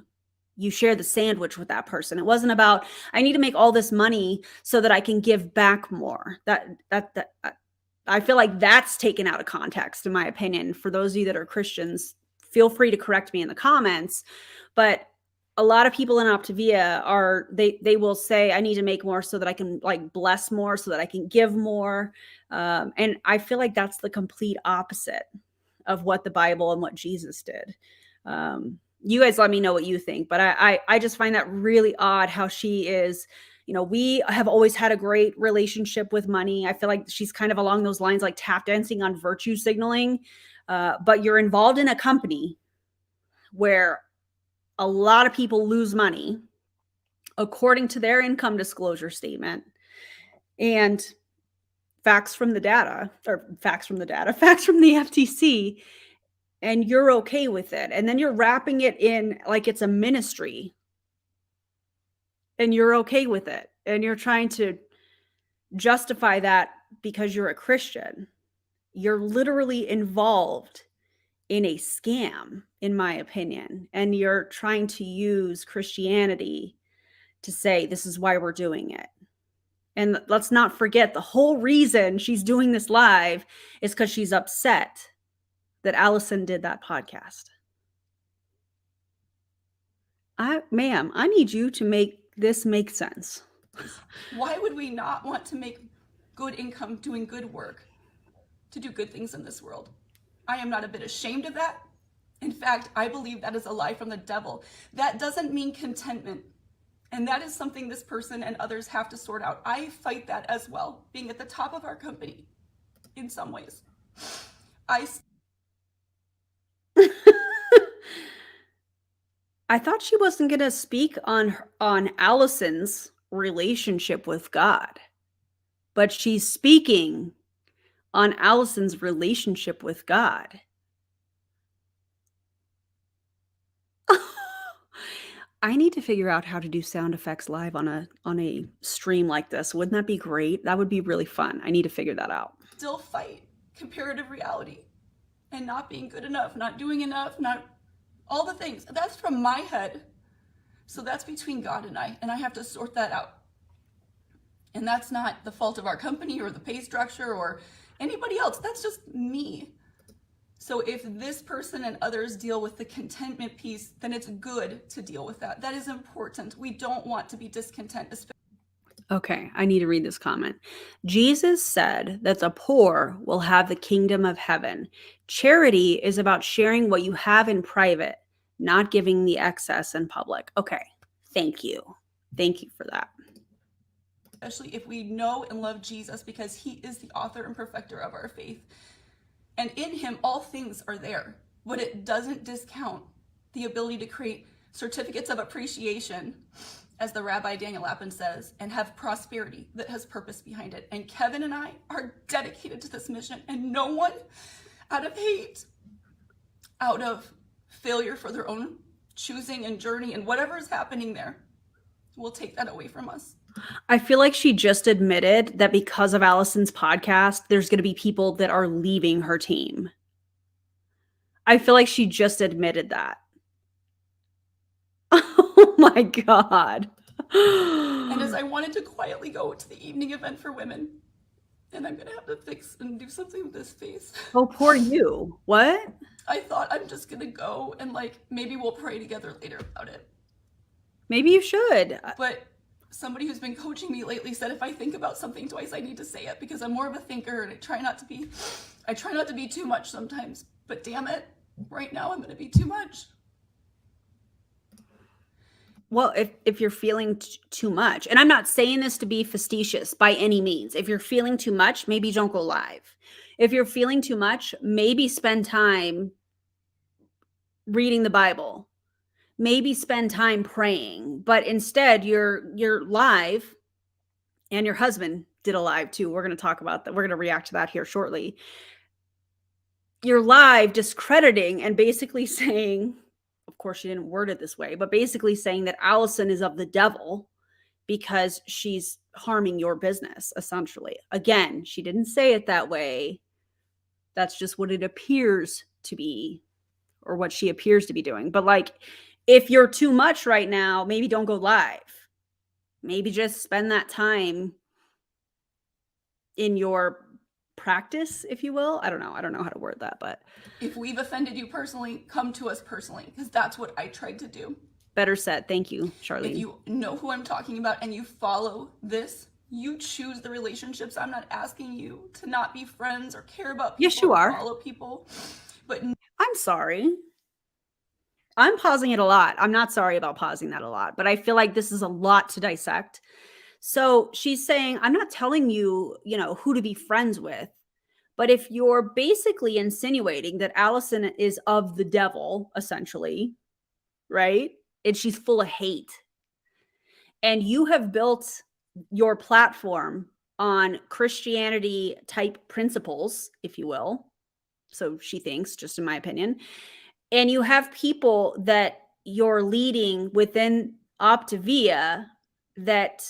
you share the sandwich with that person. It wasn't about, I need to make all this money so that I can give back more. I feel like that's taken out of context, in my opinion. For those of you that are Christians, feel free to correct me in the comments. But a lot of people in Optavia they will say, I need to make more so that I can bless more, so that I can give more. And I feel like that's the complete opposite of what the Bible and what Jesus did. You guys let me know what you think, but I just find that really odd how she is, we have always had a great relationship with money. I feel like she's kind of along those lines, like tap dancing on virtue signaling. But you're involved in a company where a lot of people lose money according to their income disclosure statement, and facts from the FTC, and you're okay with it. And then you're wrapping it in like it's a ministry, and you're okay with it. And you're trying to justify that because you're a Christian. You're literally involved in a scam, in my opinion. And you're trying to use Christianity to say, this is why we're doing it. And let's not forget, the whole reason she's doing this live is because she's upset that Allison did that podcast. Ma'am, I need you to make this make sense. Why would we not want to make good income doing good work, to do good things in this world? I am not a bit ashamed of that. In fact, I believe that is a lie from the devil. That doesn't mean contentment. And that is something this person and others have to sort out. I fight that as well, being at the top of our company in some ways. I thought she wasn't going to speak on Allison's relationship with God, but she's speaking on Allison's relationship with God. I need to figure out how to do sound effects live on a stream like this. Wouldn't that be great? That would be really fun. I need to figure that out. Still fight comparative reality and not being good enough, not doing enough, not all the things. That's from my head. So that's between God and I have to sort that out. And that's not the fault of our company or the pay structure or anybody else. That's just me. So if this person and others deal with the contentment piece, then it's good to deal with that. That is important. We don't want to be discontent. Okay, I need to read this comment. Jesus said that the poor will have the kingdom of heaven. Charity is about sharing what you have in private, not giving the excess in public. Okay, thank you. Thank you for that. Especially if we know and love Jesus, because he is the author and perfecter of our faith. And in him, all things are there, but it doesn't discount the ability to create certificates of appreciation, as the Rabbi Daniel Lappin says, and have prosperity that has purpose behind it. And Kevin and I are dedicated to this mission, and no one out of hate, out of failure for their own choosing and journey and whatever is happening there will take that away from us. I feel like she just admitted that because of Allison's podcast, there's going to be people that are leaving her team. I feel like she just admitted that. Oh my God. And as I wanted to quietly go to the evening event for women, and I'm going to have to fix and do something with this face. Oh, poor you. What? I thought I'm just going to go and maybe we'll pray together later about it. Maybe you should. But somebody who's been coaching me lately said if I think about something twice, I need to say it, because I'm more of a thinker and I try not to be too much sometimes. But damn it, right now I'm going to be too much. Well, if you're feeling too much, and I'm not saying this to be facetious by any means. If you're feeling too much, maybe don't go live. If you're feeling too much, maybe spend time reading the Bible. Maybe spend time praying. But instead, you're live, and your husband did a live too. We're going to talk about that. We're going to react to that here shortly. You're live discrediting and basically saying, of course, she didn't word it this way, but basically saying that Allison is of the devil because she's harming your business, essentially. Again, she didn't say it that way. That's just what it appears to be, or what she appears to be doing. But if you're too much right now, maybe don't go live. Maybe just spend that time in your practice, if you will. I don't know how to word that, but if we've offended you personally, come to us personally, because that's what I tried to do. Better said. Thank you, Charlene. If you know who I'm talking about and you follow this, you choose the relationships. I'm not asking you to not be friends or care about people. Yes, you are. Follow people. But I'm sorry. I'm pausing it a lot. I'm not sorry about pausing that a lot, but I feel like this is a lot to dissect. So she's saying, I'm not telling you, who to be friends with. But if you're basically insinuating that Allison is of the devil, essentially, right? And she's full of hate. And you have built your platform on Christianity type principles, if you will. So she thinks, just in my opinion. And you have people that you're leading within Optavia that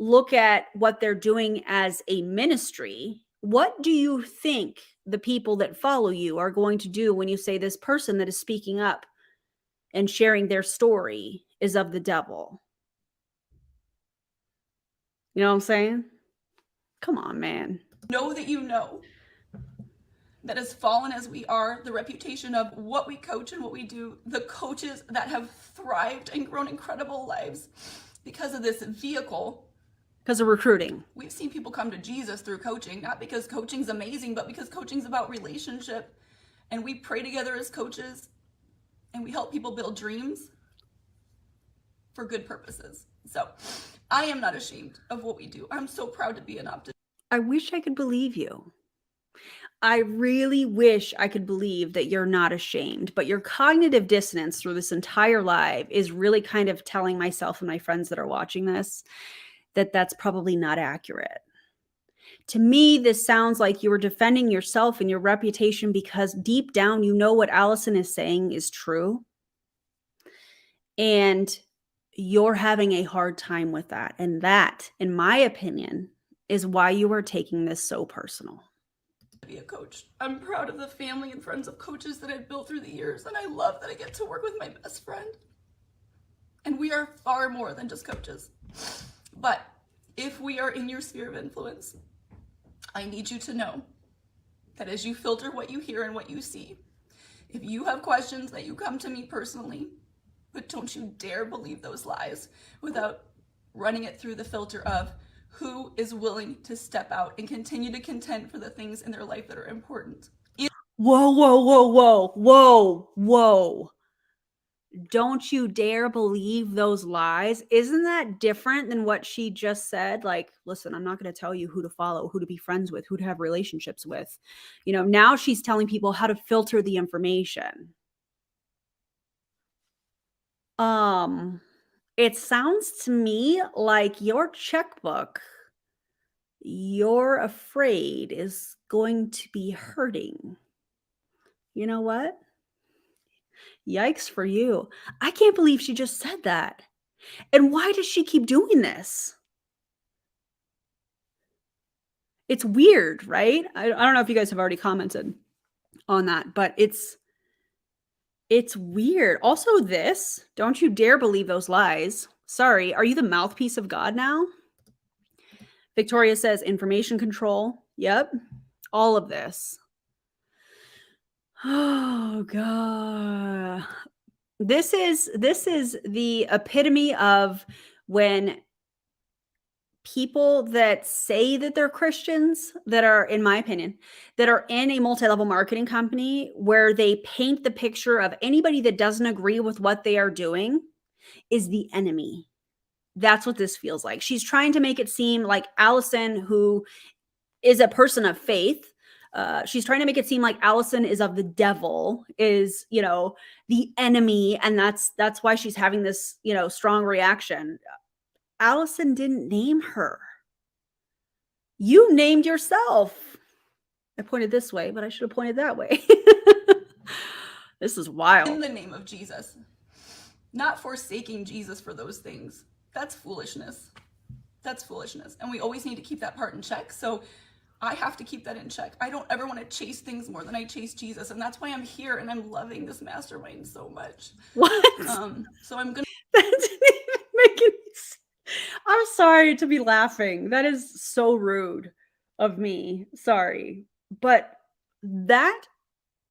look at what they're doing as a ministry. What do you think the people that follow you are going to do when you say this person that is speaking up and sharing their story is of the devil? You know what I'm saying? Come on, man. Know that you know that as fallen as we are, the reputation of what we coach and what we do, the coaches that have thrived and grown incredible lives because of this vehicle. Because of recruiting. We've seen people come to Jesus through coaching, not because coaching's amazing, but because coaching's about relationship. And we pray together as coaches, and we help people build dreams for good purposes. So I am not ashamed of what we do. I'm so proud to be an Optavia. I wish I could believe you. I really wish I could believe that you're not ashamed, but your cognitive dissonance through this entire live is really kind of telling myself and my friends that are watching this that that's probably not accurate. To me, this sounds like you were defending yourself and your reputation because deep down, you know what Allison is saying is true. And you're having a hard time with that. And that, in my opinion, is why you are taking this so personal. Be a coach. I'm proud of the family and friends of coaches that I've built through the years, and I love that I get to work with my best friend. And we are far more than just coaches. But if we are in your sphere of influence, I need you to know that as you filter what you hear and what you see, if you have questions, that you come to me personally, but don't you dare believe those lies without running it through the filter of who is willing to step out and continue to contend for the things in their life that are important. Whoa, whoa, whoa, whoa, whoa, whoa. Don't you dare believe those lies. Isn't that different than what she just said? Like, listen, I'm not going to tell you who to follow, who to be friends with, who to have relationships with. You know, now she's telling people how to filter the information. It sounds to me like your checkbook, you're afraid, is going to be hurting. You know what? Yikes for you. I can't believe she just said that. And why does she keep doing this? It's weird, right? I don't know if you guys have already commented on that, but it's weird. Also, this, don't you dare believe those lies. Sorry, are you the mouthpiece of God now? Victoria says information control. Yep. All of this. Oh God. This is the epitome of when people that say that they're Christians, that are, in my opinion, that are in a multi-level marketing company where they paint the picture of anybody that doesn't agree with what they are doing is the enemy. That's what this feels like. She's trying to make it seem like Allison, who is a person of faith, she's trying to make it seem like Allison is of the devil, is, you know, the enemy, and that's why she's having this, you know, strong reaction. Allison didn't name her. You named yourself. I pointed this way, but I should have pointed that way. This is wild. In the name of Jesus. Not forsaking Jesus for those things. That's foolishness. That's foolishness. And we always need to keep that part in check. So I have to keep that in check. I don't ever want to chase things more than I chase Jesus. And that's why I'm here and I'm loving this mastermind so much. What? So I'm going to. That didn't even make any sense. I'm sorry to be laughing. That is so rude of me. Sorry. But that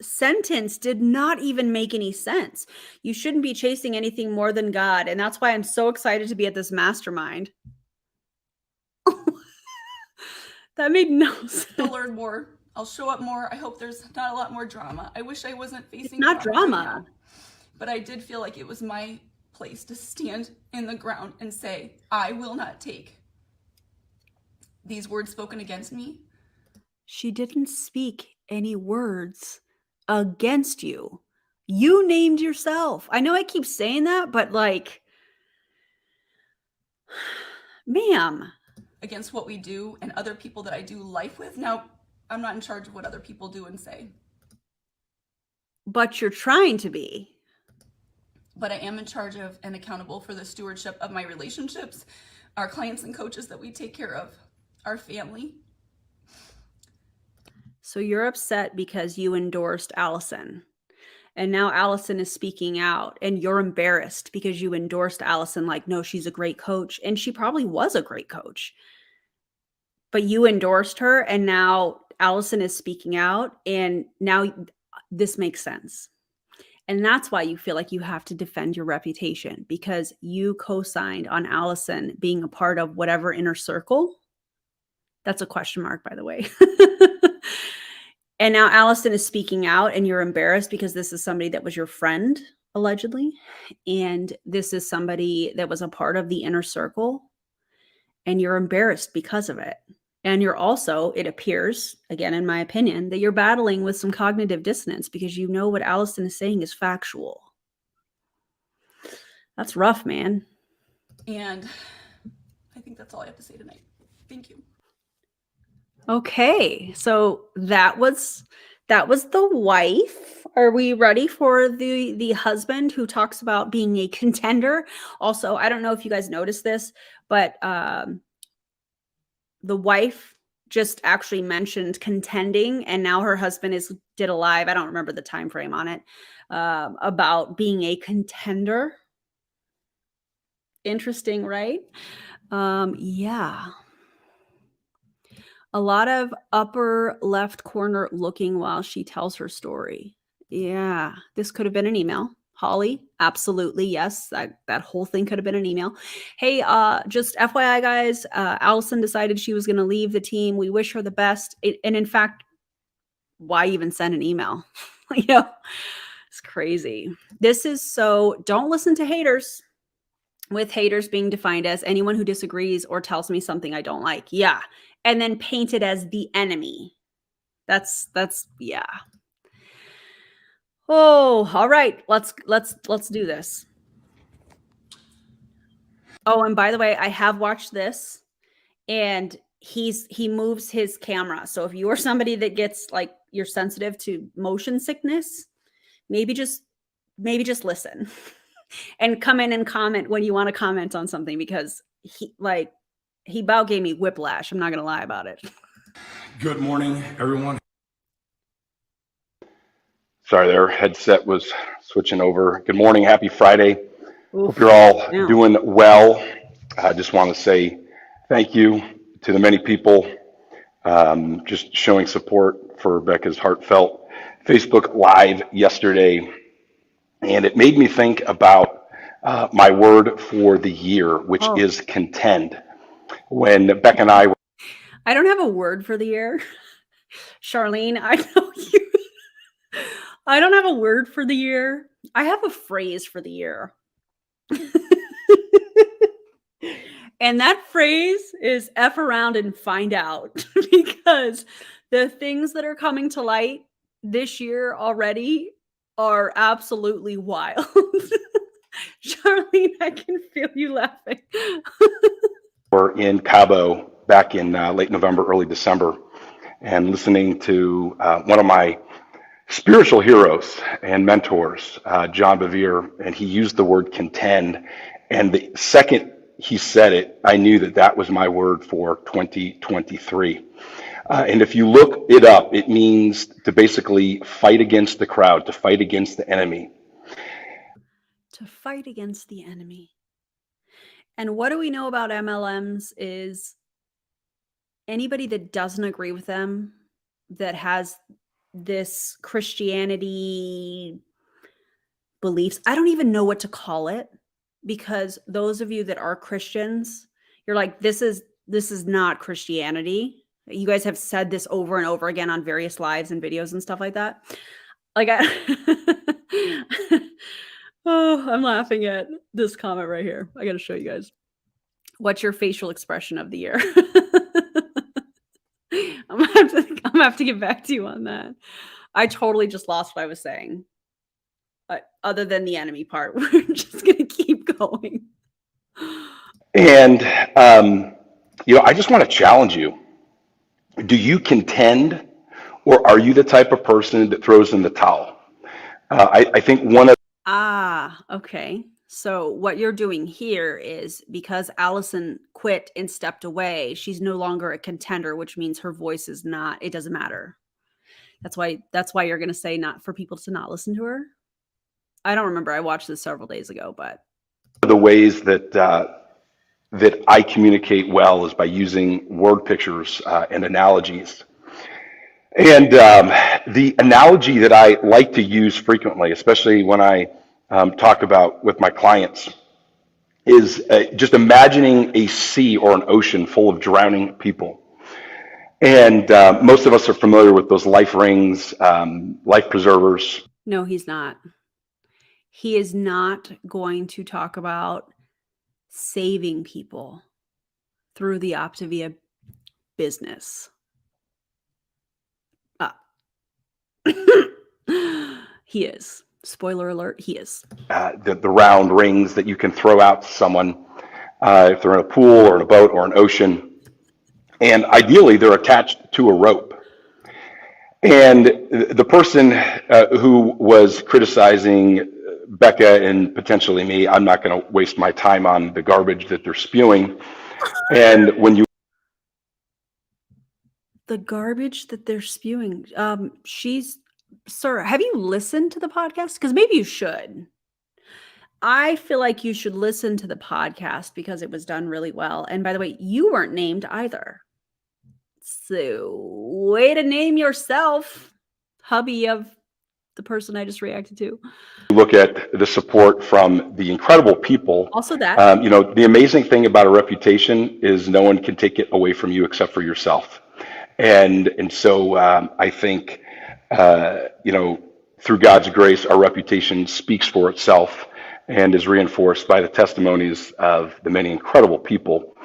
sentence did not even make any sense. You shouldn't be chasing anything more than God. And that's why I'm so excited to be at this mastermind. That made no sense. I'll learn more. I'll show up more. I hope there's not a lot more drama. I wish I wasn't facing not drama. Right now, but I did feel like it was my place to stand in the ground and say, I will not take these words spoken against me. She didn't speak any words against you. You named yourself. I know I keep saying that, but like, ma'am. Against what we do and other people that I do life with. Now, I'm not in charge of what other people do and say. But you're trying to be. But I am in charge of and accountable for the stewardship of my relationships, our clients and coaches that we take care of, our family. So you're upset because you endorsed Allison. And now Allison is speaking out and you're embarrassed because you endorsed Allison like, no, she's a great coach. And she probably was a great coach. But you endorsed her and now Allison is speaking out and now this makes sense. And that's why you feel like you have to defend your reputation because you co-signed on Allison being a part of whatever inner circle. That's a question mark, by the way. And now Allison is speaking out and you're embarrassed because this is somebody that was your friend, allegedly. And this is somebody that was a part of the inner circle. And you're embarrassed because of it. And you're also, it appears, again, in my opinion, that you're battling with some cognitive dissonance because you know what Allison is saying is factual. That's rough, man. And I think that's all I have to say tonight. Thank you. Okay, so that was the wife. Are we ready for the husband who talks about being a contender? Also, I don't know if you guys noticed this, but the wife just actually mentioned contending, and now her husband did a live. I don't remember the time frame on it, about being a contender. Interesting, right? Yeah. A lot of upper left corner looking while she tells her story. Yeah, this could have been an email. Holly, absolutely, yes. That whole thing could have been an email. Hey, just FYI, guys, Allison decided she was going to leave the team. We wish her the best. And in fact, why even send an email? You know, it's crazy. This is so. Don't listen to haters. With haters being defined as anyone who disagrees or tells me something I don't like. Yeah. And then painted as the enemy. That's yeah. Oh, all right. Let's do this. Oh, and by the way, I have watched this and he moves his camera. So if you are somebody that gets like you're sensitive to motion sickness, maybe just listen and come in and comment when you want to comment on something because he about gave me whiplash. I'm not going to lie about it. Good morning, everyone. Sorry, their headset was switching over. Good morning. Happy Friday. Oof, Hope you're all yeah. doing well. I just want to say thank you to the many people just showing support for Becca's heartfelt Facebook Live yesterday. And it made me think about my word for the year, which is contend. When Becca and I were I don't have a word for the year. Charlene, I know you. I don't have a word for the year. I have a phrase for the year. And that phrase is F around and find out because the things that are coming to light this year already are absolutely wild. Charlene, I can feel you laughing. in Cabo back in late November, early December, and listening to one of my spiritual heroes and mentors, John Bevere, and he used the word contend. And the second he said it, I knew that that was my word for 2023. And if you look it up, it means to basically fight against the crowd, to fight against the enemy. To fight against the enemy. And what do we know about MLMs is anybody that doesn't agree with them, that has this Christianity beliefs, I don't even know what to call it, because those of you that are Christians, you're like, this is not Christianity. You guys have said this over and over again on various lives and videos and stuff like that. Like oh, I'm laughing at this comment right here. I got to show you guys. What's your facial expression of the year? I'm gonna have to get back to you on that. I totally just lost what I was saying. Other than the enemy part, we're just gonna keep going. And I just want to challenge you. Do you contend, or are you the type of person that throws in the towel? I think one of Okay. So what you're doing here is because Allison quit and stepped away, she's no longer a contender, which means her voice is not, it doesn't matter. That's why you're going to say not for people to not listen to her. I don't remember. I watched this several days ago, but the ways that that I communicate well is by using word pictures and analogies. And the analogy that I like to use frequently, especially when I talk about with my clients, is just imagining a sea or an ocean full of drowning people. And most of us are familiar with those life rings, life preservers. no, he's not. He is not going to talk about saving people through the Optavia business. He is. Spoiler alert, he is. The round rings that you can throw out to someone if they're in a pool or in a boat or an ocean. And ideally, they're attached to a rope. And the person who was criticizing Becca and potentially me, I'm not going to waste my time on the garbage that they're spewing. And when you The garbage that they're spewing. Sir, have you listened to the podcast? Because maybe you should. I feel like you should listen to the podcast because it was done really well. And by the way, you weren't named either. So, way to name yourself, hubby of the person I just reacted to. Look at the support from the incredible people. Also that. The amazing thing about a reputation is no one can take it away from you except for yourself. And so I think, through God's grace, our reputation speaks for itself and is reinforced by the testimonies of the many incredible people.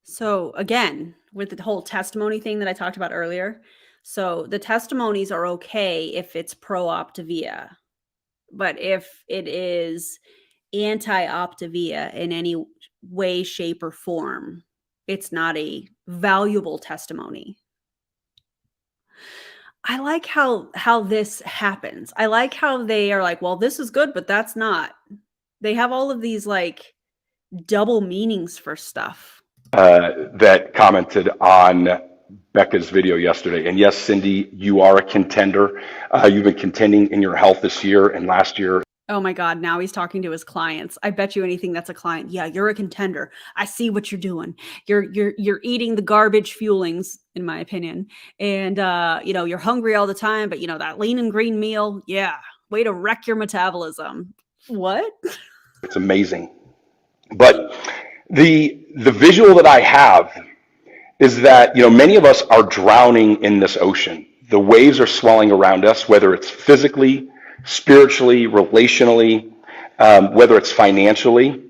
So again, with the whole testimony thing that I talked about earlier, so the testimonies are okay if it's pro Optavia, but if it is anti Optavia in any way, shape, or form, it's not a valuable testimony. I like how this happens. I like how they are like, well, this is good, but that's not. They have all of these like double meanings for stuff. That commented on Becca's video yesterday. And yes, Cindy, you are a contender. You've been contending in your health this year and last year. Oh my God, now he's talking to his clients. I bet you anything that's a client. Yeah, you're a contender. I see what you're doing. You're eating the garbage fuelings, in my opinion. And you're hungry all the time, but that lean and green meal, yeah, way to wreck your metabolism. What? It's amazing. But the visual that I have is that, many of us are drowning in this ocean. The waves are swelling around us, whether it's physically, spiritually, relationally, whether it's financially.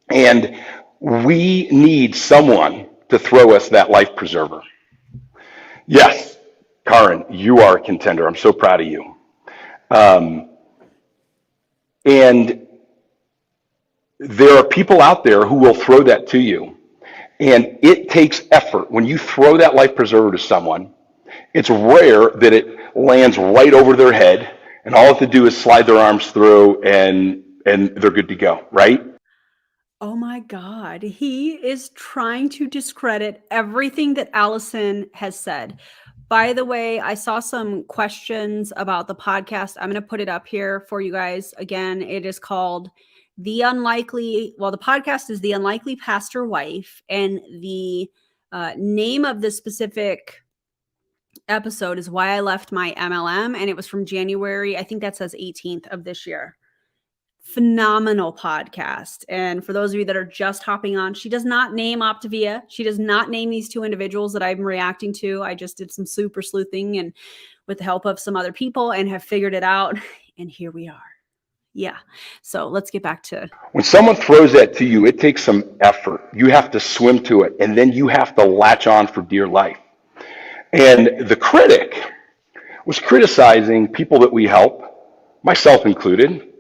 And we need someone to throw us that life preserver. Yes, Karin, you are a contender. I'm so proud of you. And there are people out there who will throw that to you. And it takes effort. When you throw that life preserver to someone, it's rare that it lands right over their head and all they have to do is slide their arms through and they're good to go, right? Oh my God. He is trying to discredit everything that Allison has said. By the way, I saw some questions about the podcast. I'm going to put it up here for you guys. Again, it is called the podcast is The Unlikely Pastor Wife, and the name of the specific episode is Why I Left My MLM, and it was from January, I think that says 18th of this year. Phenomenal podcast. And for those of you that are just hopping on, she does not name Optavia. She does not name these two individuals that I'm reacting to. I just did some super sleuthing and with the help of some other people and have figured it out. And here we are. Yeah. So let's get back to. When someone throws that to you, it takes some effort. You have to swim to it, and then you have to latch on for dear life. And the critic was criticizing people that we help, myself included,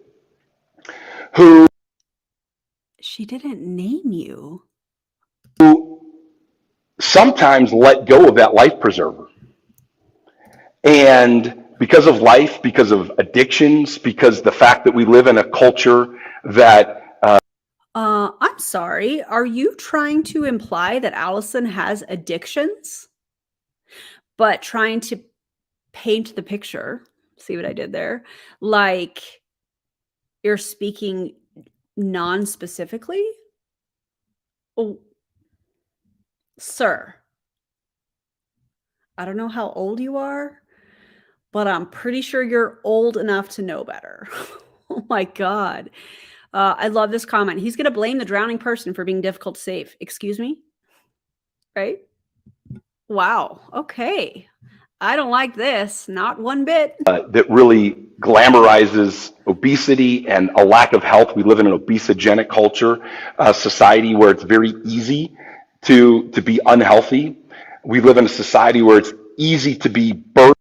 who She didn't name you. Sometimes let go of that life preserver. And because of life, because of addictions, because the fact that we live in a culture that I'm sorry. Are you trying to imply that Allison has addictions? But trying to paint the picture, see what I did there? Like you're speaking non-specifically? Oh, sir, I don't know how old you are, but I'm pretty sure you're old enough to know better. Oh my God. I love this comment. He's going to blame the drowning person for being difficult to save. Excuse me? Right? Wow. Okay. I don't like this. Not one bit. that really glamorizes obesity and a lack of health. We live in an obesogenic culture, a society where it's very easy to be unhealthy. We live in a society where it's easy to be burdened.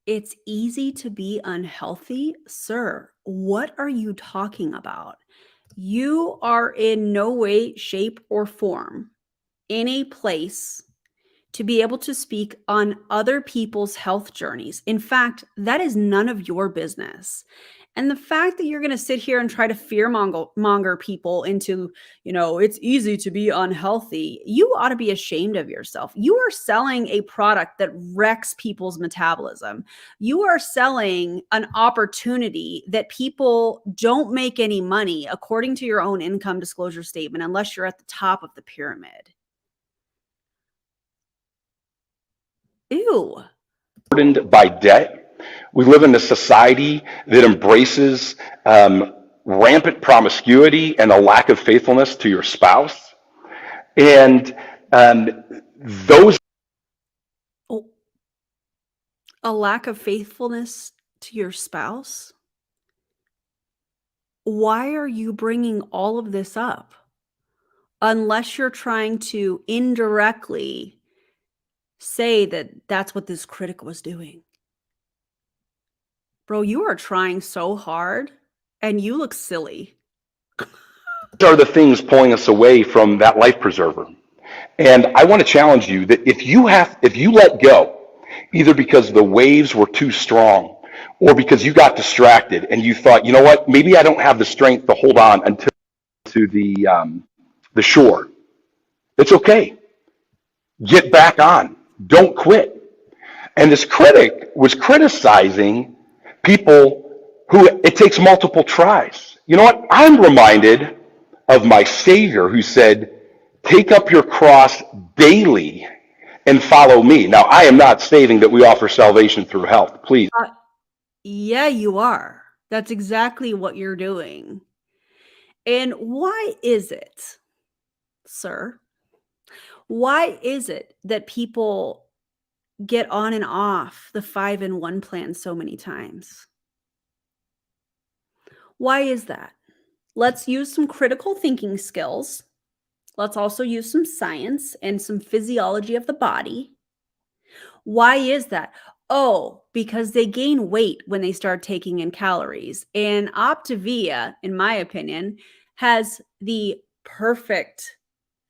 It's easy to be unhealthy? Sir, what are you talking about? You are in no way, shape, or form in a place to be able to speak on other people's health journeys. In fact, that is none of your business. And the fact that you're going to sit here and try to monger people into, it's easy to be unhealthy, you ought to be ashamed of yourself. You are selling a product that wrecks people's metabolism. You are selling an opportunity that people don't make any money according to your own income disclosure statement unless you're at the top of the pyramid. Ew. Burdened by debt. We live in a society that embraces rampant promiscuity and a lack of faithfulness to your spouse. And those. Oh, a lack of faithfulness to your spouse? Why are you bringing all of this up? Unless you're trying to indirectly say that that's what this critic was doing. Bro, you are trying so hard and you look silly. Are the things pulling us away from that life preserver. And I want to challenge you that if you let go, either because the waves were too strong or because you got distracted and you thought, you know what, maybe I don't have the strength to hold on until to the shore. It's okay. Get back on. Don't quit. And this critic was criticizing people who it takes multiple tries. You know what? I'm reminded of my Savior who said, take up your cross daily and follow me. Now, I am not stating that we offer salvation through health, please. Yeah, you are. That's exactly what you're doing. And why is it, sir? Why is it that people get on and off the 5-in-1 plan so many times? Why is that? Let's use some critical thinking skills. Let's also use some science and some physiology of the body. Why is that? Oh, because they gain weight when they start taking in calories. And Optavia, in my opinion, has the perfect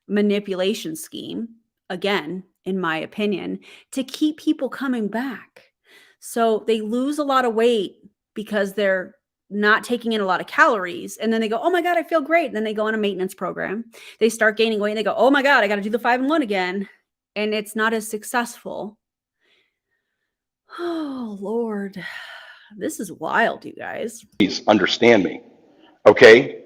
manipulation scheme, again, in my opinion, to keep people coming back. So they lose a lot of weight because they're not taking in a lot of calories. And then they go, oh my God, I feel great. And then they go on a maintenance program. They start gaining weight and they go, oh my God, I got to do the 5-in-1 again. And it's not as successful. Oh, Lord. This is wild, you guys. Please understand me. Okay?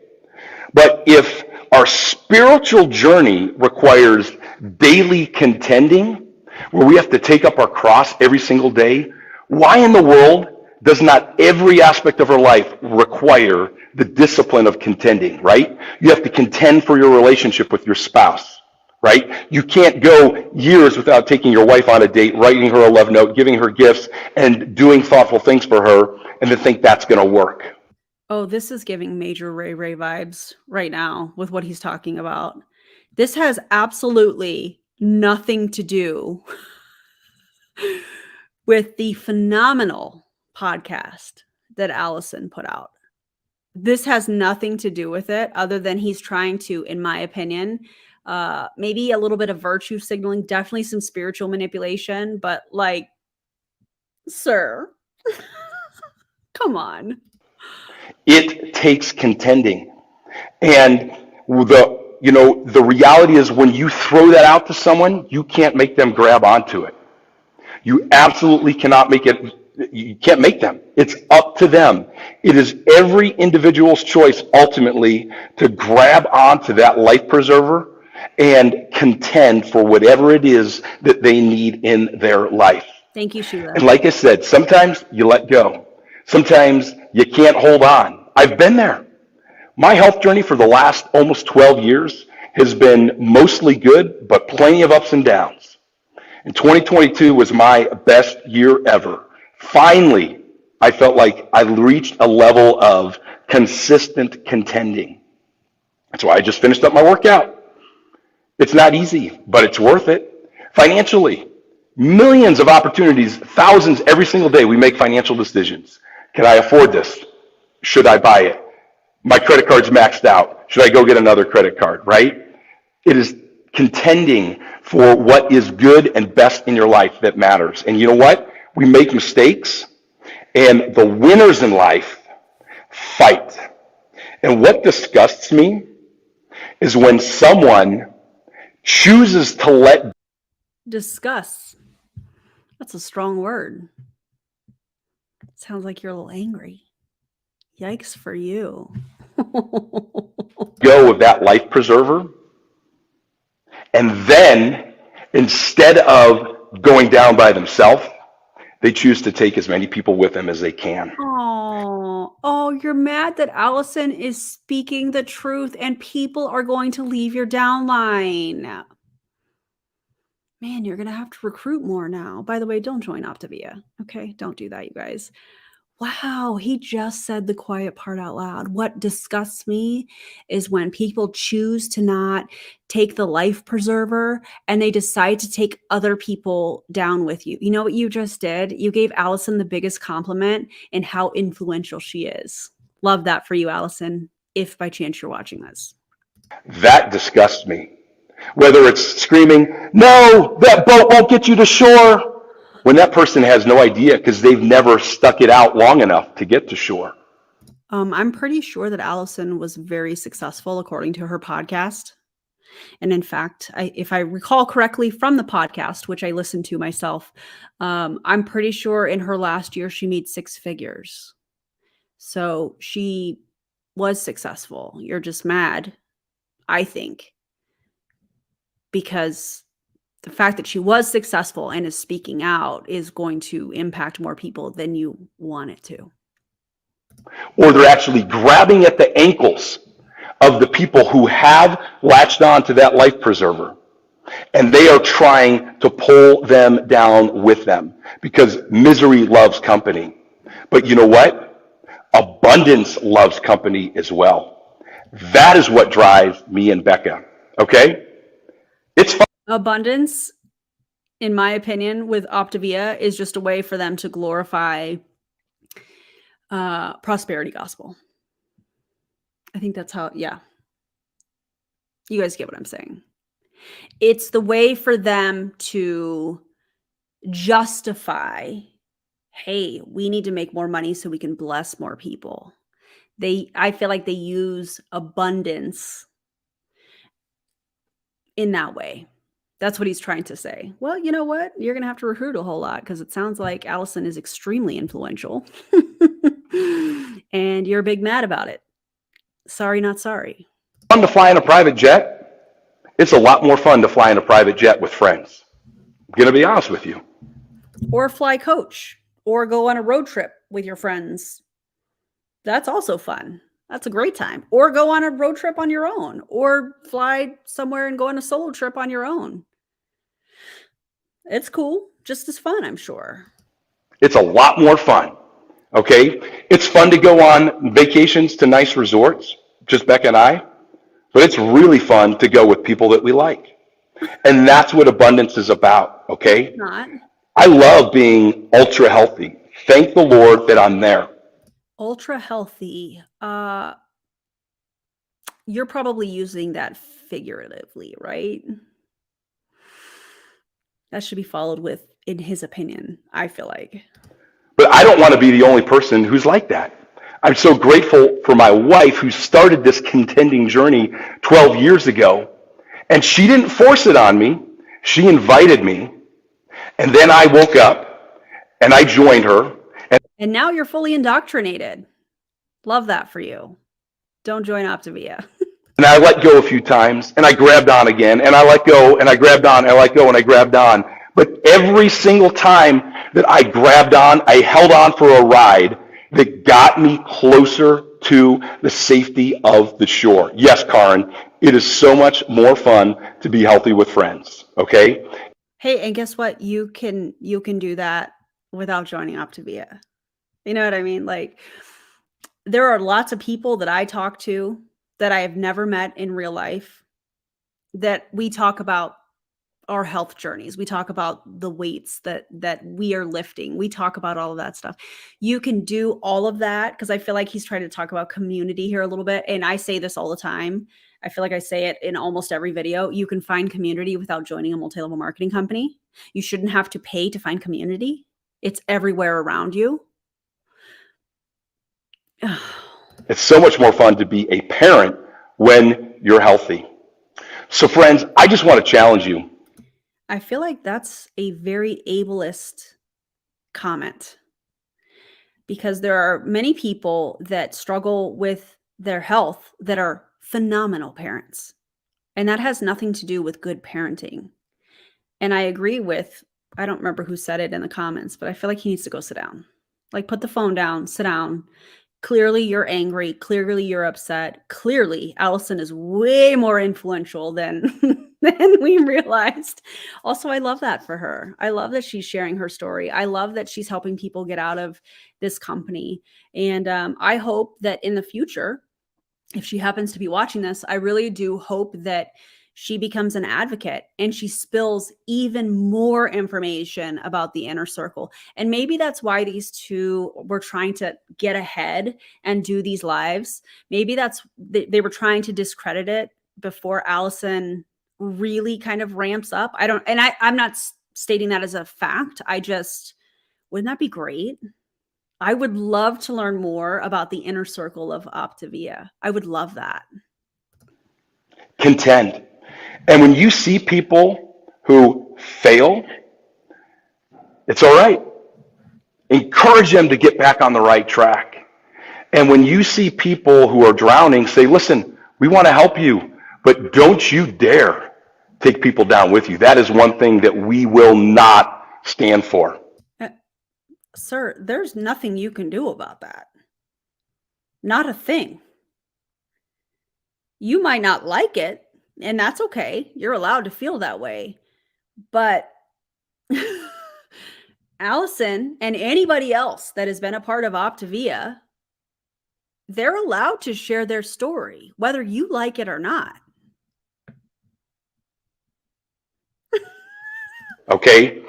But if our spiritual journey requires daily contending, where we have to take up our cross every single day, why in the world does not every aspect of our life require the discipline of contending, right? You have to contend for your relationship with your spouse, right? You can't go years without taking your wife on a date, writing her a love note, giving her gifts, and doing thoughtful things for her, and then think that's going to work. Oh, this is giving major Ray vibes right now with what he's talking about. This has absolutely nothing to do with the phenomenal podcast that Allison put out. This has nothing to do with it other than he's trying to, in my opinion, maybe a little bit of virtue signaling, definitely some spiritual manipulation, but like, sir, come on. It takes contending. And the reality is when you throw that out to someone, you can't make them grab onto it. You absolutely cannot make it. You can't make them. It's up to them. It is every individual's choice ultimately to grab onto that life preserver and contend for whatever it is that they need in their life. Thank you, Sheila. And like I said, sometimes you let go. Sometimes you can't hold on. I've been there. My health journey for the last almost 12 years has been mostly good, but plenty of ups and downs. And 2022 was my best year ever. Finally, I felt like I reached a level of consistent contending. That's why I just finished up my workout. It's not easy, but it's worth it. Financially, millions of opportunities, thousands every single day we make financial decisions. Can I afford this? Should I buy it? My credit card's maxed out. Should I go get another credit card, right? It is contending for what is good and best in your life that matters. And you know what? We make mistakes, and the winners in life fight. And what disgusts me is when someone chooses to let Discuss. That's a strong word. Sounds like you're a little angry. Yikes for you. go of that life preserver, and then instead of going down by themselves, they choose to take as many people with them as they can. Oh, you're mad that Allison is speaking the truth and people are going to leave your downline. Man, you're going to have to recruit more now. By the way, don't join Optavia. Okay, don't do that, you guys. Wow, he just said the quiet part out loud. What disgusts me is when people choose to not take the life preserver and they decide to take other people down with you. You know what you just did? You gave Allison the biggest compliment in how influential she is. Love that for you, Allison, if by chance you're watching this. That disgusts me. Whether it's screaming, no, that boat won't get you to shore, when that person has no idea because they've never stuck it out long enough to get to shore. I'm pretty sure that Allison was very successful according to her podcast. And in fact, if I recall correctly from the podcast, which I listened to myself, I'm pretty sure in her last year, she made 6 figures. So she was successful. You're just mad, I think, because the fact that she was successful and is speaking out is going to impact more people than you want it to. Or they're actually grabbing at the ankles of the people who have latched on to that life preserver. And they are trying to pull them down with them because misery loves company. But you know what? Abundance loves company as well. That is what drives me and Becca. Okay? It's fun. Abundance, in my opinion, with Optavia is just a way for them to glorify prosperity gospel. I think that's how, yeah. You guys get what I'm saying. It's the way for them to justify, hey, we need to make more money so we can bless more people. I feel like they use abundance in that way. That's what he's trying to say. Well, you know what? You're going to have to recruit a whole lot because it sounds like Allison is extremely influential. And you're big mad about it. Sorry, not sorry. Fun to fly in a private jet. It's a lot more fun to fly in a private jet with friends. I'm going to be honest with you. Or fly coach or go on a road trip with your friends. That's also fun. That's a great time. Or go on a road trip on your own, or fly somewhere and go on a solo trip on your own. It's cool. Just as fun, I'm sure. It's a lot more fun. Okay? It's fun to go on vacations to nice resorts, just Becca and I, but it's really fun to go with people that we like. And that's what abundance is about. Okay? Not. I love being ultra healthy. Thank the Lord that I'm there. Ultra healthy. You're probably using that figuratively, right? That should be followed with, in his opinion, I feel like. But I don't want to be the only person who's like that. I'm so grateful for my wife who started this contending journey 12 years ago. And she didn't force it on me. She invited me. And then I woke up and I joined her. And now you're fully indoctrinated. Love that for you. Don't join Optavia. And I let go a few times, and I grabbed on again, and I let go, and I grabbed on, and I let go, and I grabbed on. But every single time that I grabbed on, I held on for a ride that got me closer to the safety of the shore. Yes, Karin, it is so much more fun to be healthy with friends, okay? Hey, and guess what? You can do that without joining Optavia. You know what I mean? Like, there are lots of people that I talk to that I have never met in real life that we talk about our health journeys. We talk about the weights that we are lifting. We talk about all of that stuff. You can do all of that because I feel like he's trying to talk about community here a little bit. And I say this all the time. I feel like I say it in almost every video. You can find community without joining a multi-level marketing company. You shouldn't have to pay to find community. It's everywhere around you. It's so much more fun to be a parent when you're healthy. So friends, I just want to challenge you. I feel like that's a very ableist comment, because there are many people that struggle with their health that are phenomenal parents. And that has nothing to do with good parenting. And I agree with, I don't remember who said it in the comments, but I feel like he needs to go sit down. Like, put the phone down, sit down. Clearly you're angry. Clearly you're upset. Clearly Allison is way more influential than than we realized. Also, I love that for her. I love that she's sharing her story. I love that she's helping people get out of this company. And I hope that in the future, if she happens to be watching this, I really do hope that she becomes an advocate and she spills even more information about the inner circle. And maybe that's why these two were trying to get ahead and do these lives. Maybe that's, they were trying to discredit it before Allison really kind of ramps up. I'm not stating that as a fact. Wouldn't that be great? I would love to learn more about the inner circle of Optavia. I would love that. Contend. And when you see people who fail, it's all right. Encourage them to get back on the right track. And when you see people who are drowning, say, listen, we want to help you, but don't you dare take people down with you. That is one thing that we will not stand for. Sir, there's nothing you can do about that. Not a thing. You might not like it, and that's okay. You're allowed to feel that way. But Allison and anybody else that has been a part of Optavia, they're allowed to share their story, whether you like it or not. Okay?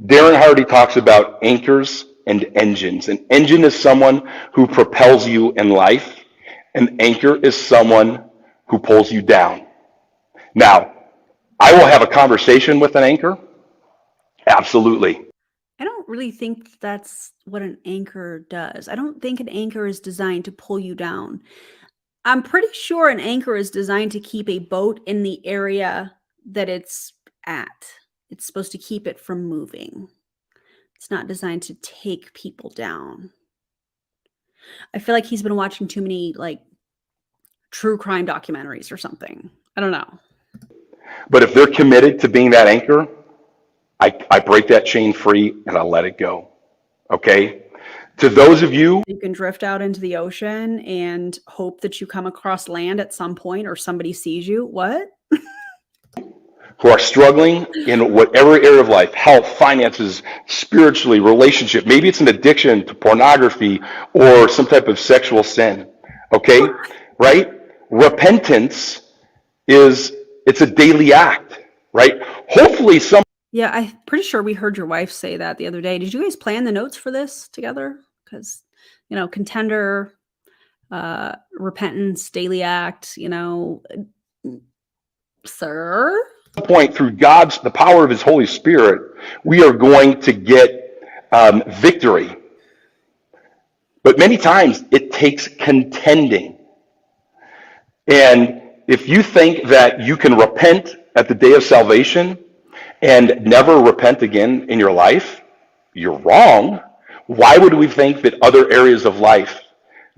Darren Hardy talks about anchors and engines. An engine is someone who propels you in life. An anchor is someone who pulls you down. Now, I will have a conversation with an anchor. Absolutely. I don't really think that's what an anchor does. I don't think an anchor is designed to pull you down. I'm pretty sure an anchor is designed to keep a boat in the area that it's at. It's supposed to keep it from moving. It's not designed to take people down. I feel like he's been watching too many like true crime documentaries or something. I don't know. But if they're committed to being that anchor, I break that chain free and I let it go. Okay? To those of you, you can drift out into the ocean and hope that you come across land at some point or somebody sees you. What? who are struggling in whatever area of life, health, finances, spiritually, relationship. Maybe it's an addiction to pornography or some type of sexual sin. Okay? Right? Repentance it's a daily act, right? Hopefully Yeah, I'm pretty sure we heard your wife say that the other day. Did you guys plan the notes for this together? Because, contender, repentance, daily act, sir? point through the power of his Holy Spirit, we are going to get victory. But many times it takes contending. And if you think that you can repent at the day of salvation and never repent again in your life, you're wrong. Why would we think that other areas of life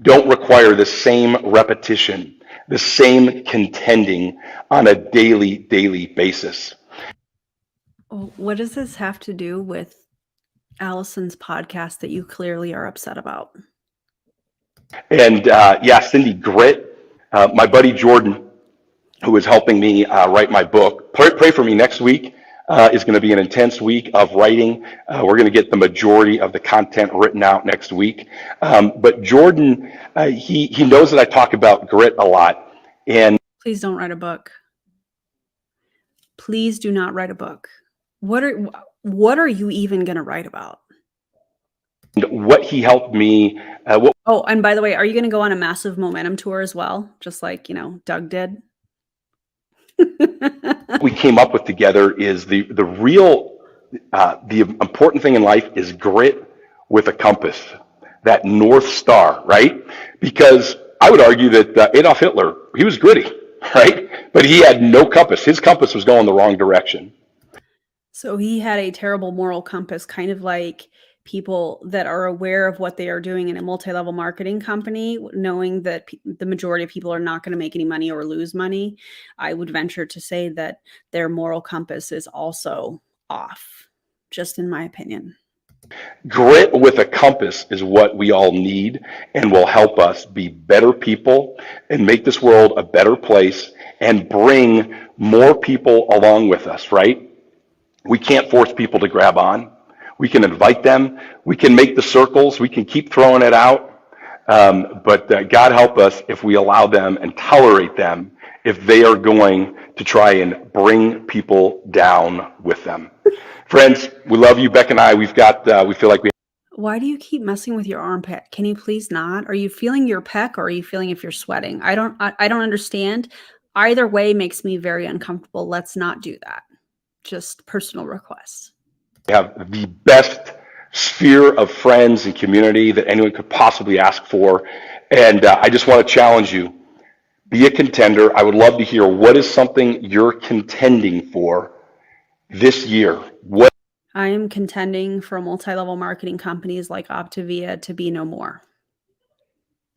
don't require the same repetition, the same contending on a daily basis? What does this have to do with Allison's podcast that you clearly are upset about? And Cindy, grit. My buddy Jordan, who is helping me write my book, pray for me. Next week is going to be an intense week of writing. We're going to get the majority of the content written out next week. But Jordan, he knows that I talk about grit a lot. And please don't write a book. Please do not write a book. What are you even going to write about? What he helped me. Oh, and by the way, are you going to go on a massive momentum tour as well? Just like, Doug did? We came up with together is the important thing in life is grit with a compass, that North Star, right? Because I would argue that Adolf Hitler, he was gritty, right? But he had no compass. His compass was going the wrong direction. So he had a terrible moral compass, kind of like people that are aware of what they are doing in a multi-level marketing company, knowing that the majority of people are not going to make any money or lose money. I would venture to say that their moral compass is also off, just in my opinion. Grit with a compass is what we all need and will help us be better people and make this world a better place and bring more people along with us, right? We can't force people to grab on. We can invite them. We can make the circles. We can keep throwing it out. But God help us if we allow them and tolerate them if they are going to try and bring people down with them. Friends, we love you. Beck and I, we feel like we. Why do you keep messing with your armpit? Can you please not? Are you feeling your pec, or are you feeling if you're sweating? I don't understand. Either way makes me very uncomfortable. Let's not do that. Just personal requests. We have the best sphere of friends and community that anyone could possibly ask for. And I just want to challenge you. Be a contender. I would love to hear what is something you're contending for this year. What I am contending for multi-level marketing companies like Optavia to be no more.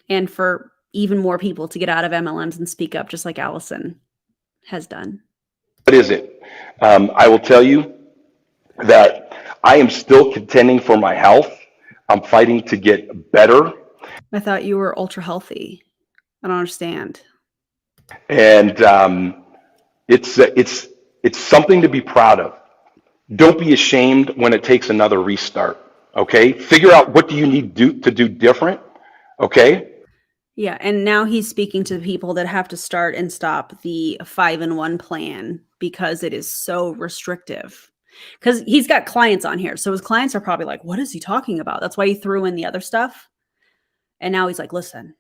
And for even more people to get out of MLMs and speak up, just like Allison has done. What is it? I will tell you that I am still contending for my health. I'm fighting to get better. I thought you were ultra healthy. I don't understand. And it's something to be proud of. Don't be ashamed when it takes another restart. Okay? Figure out what do you need to do different. Okay? Yeah, and now he's speaking to the people that have to start and stop the 5-in-1 plan because it is so restrictive. Because he's got clients on here. So his clients are probably like, what is he talking about? That's why he threw in the other stuff. And now he's like, listen,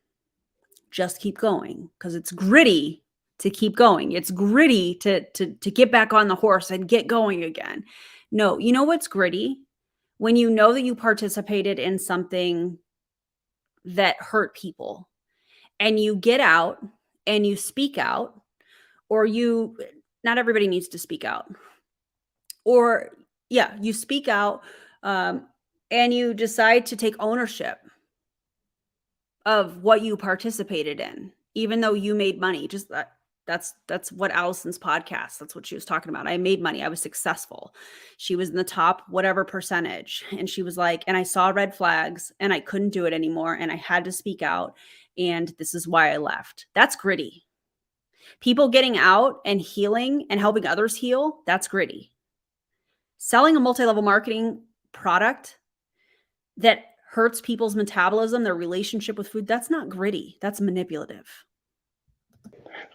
just keep going because it's gritty to keep going. It's gritty to get back on the horse and get going again. No, you know what's gritty? When you know that you participated in something that hurt people and you get out and you speak out, or not everybody needs to speak out. Or yeah, you speak out and you decide to take ownership of what you participated in, even though you made money. Just that's what Allison's podcast, that's what she was talking about. I made money. I was successful. She was in the top whatever percentage. And she was like, and I saw red flags and I couldn't do it anymore. And I had to speak out. And this is why I left. That's gritty. People getting out and healing and helping others heal, that's gritty. Selling a multi-level marketing product that hurts people's metabolism, their relationship with food, that's not gritty. That's manipulative.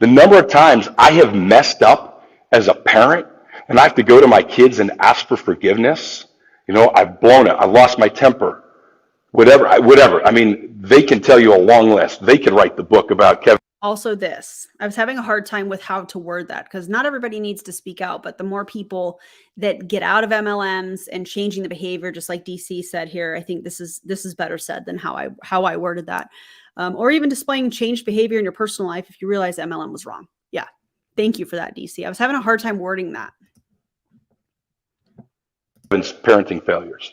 The number of times I have messed up as a parent and I have to go to my kids and ask for forgiveness. You know, I've blown it. I lost my temper. Whatever. I mean, they can tell you a long list. They could write the book about Kevin. Also this, I was having a hard time with how to word that because not everybody needs to speak out, but the more people that get out of MLMs and changing the behavior, just like DC said here, I think this is better said than how I worded that. Or even displaying changed behavior in your personal life if you realize MLM was wrong. Yeah. Thank you for that, DC. I was having a hard time wording that. Parenting failures.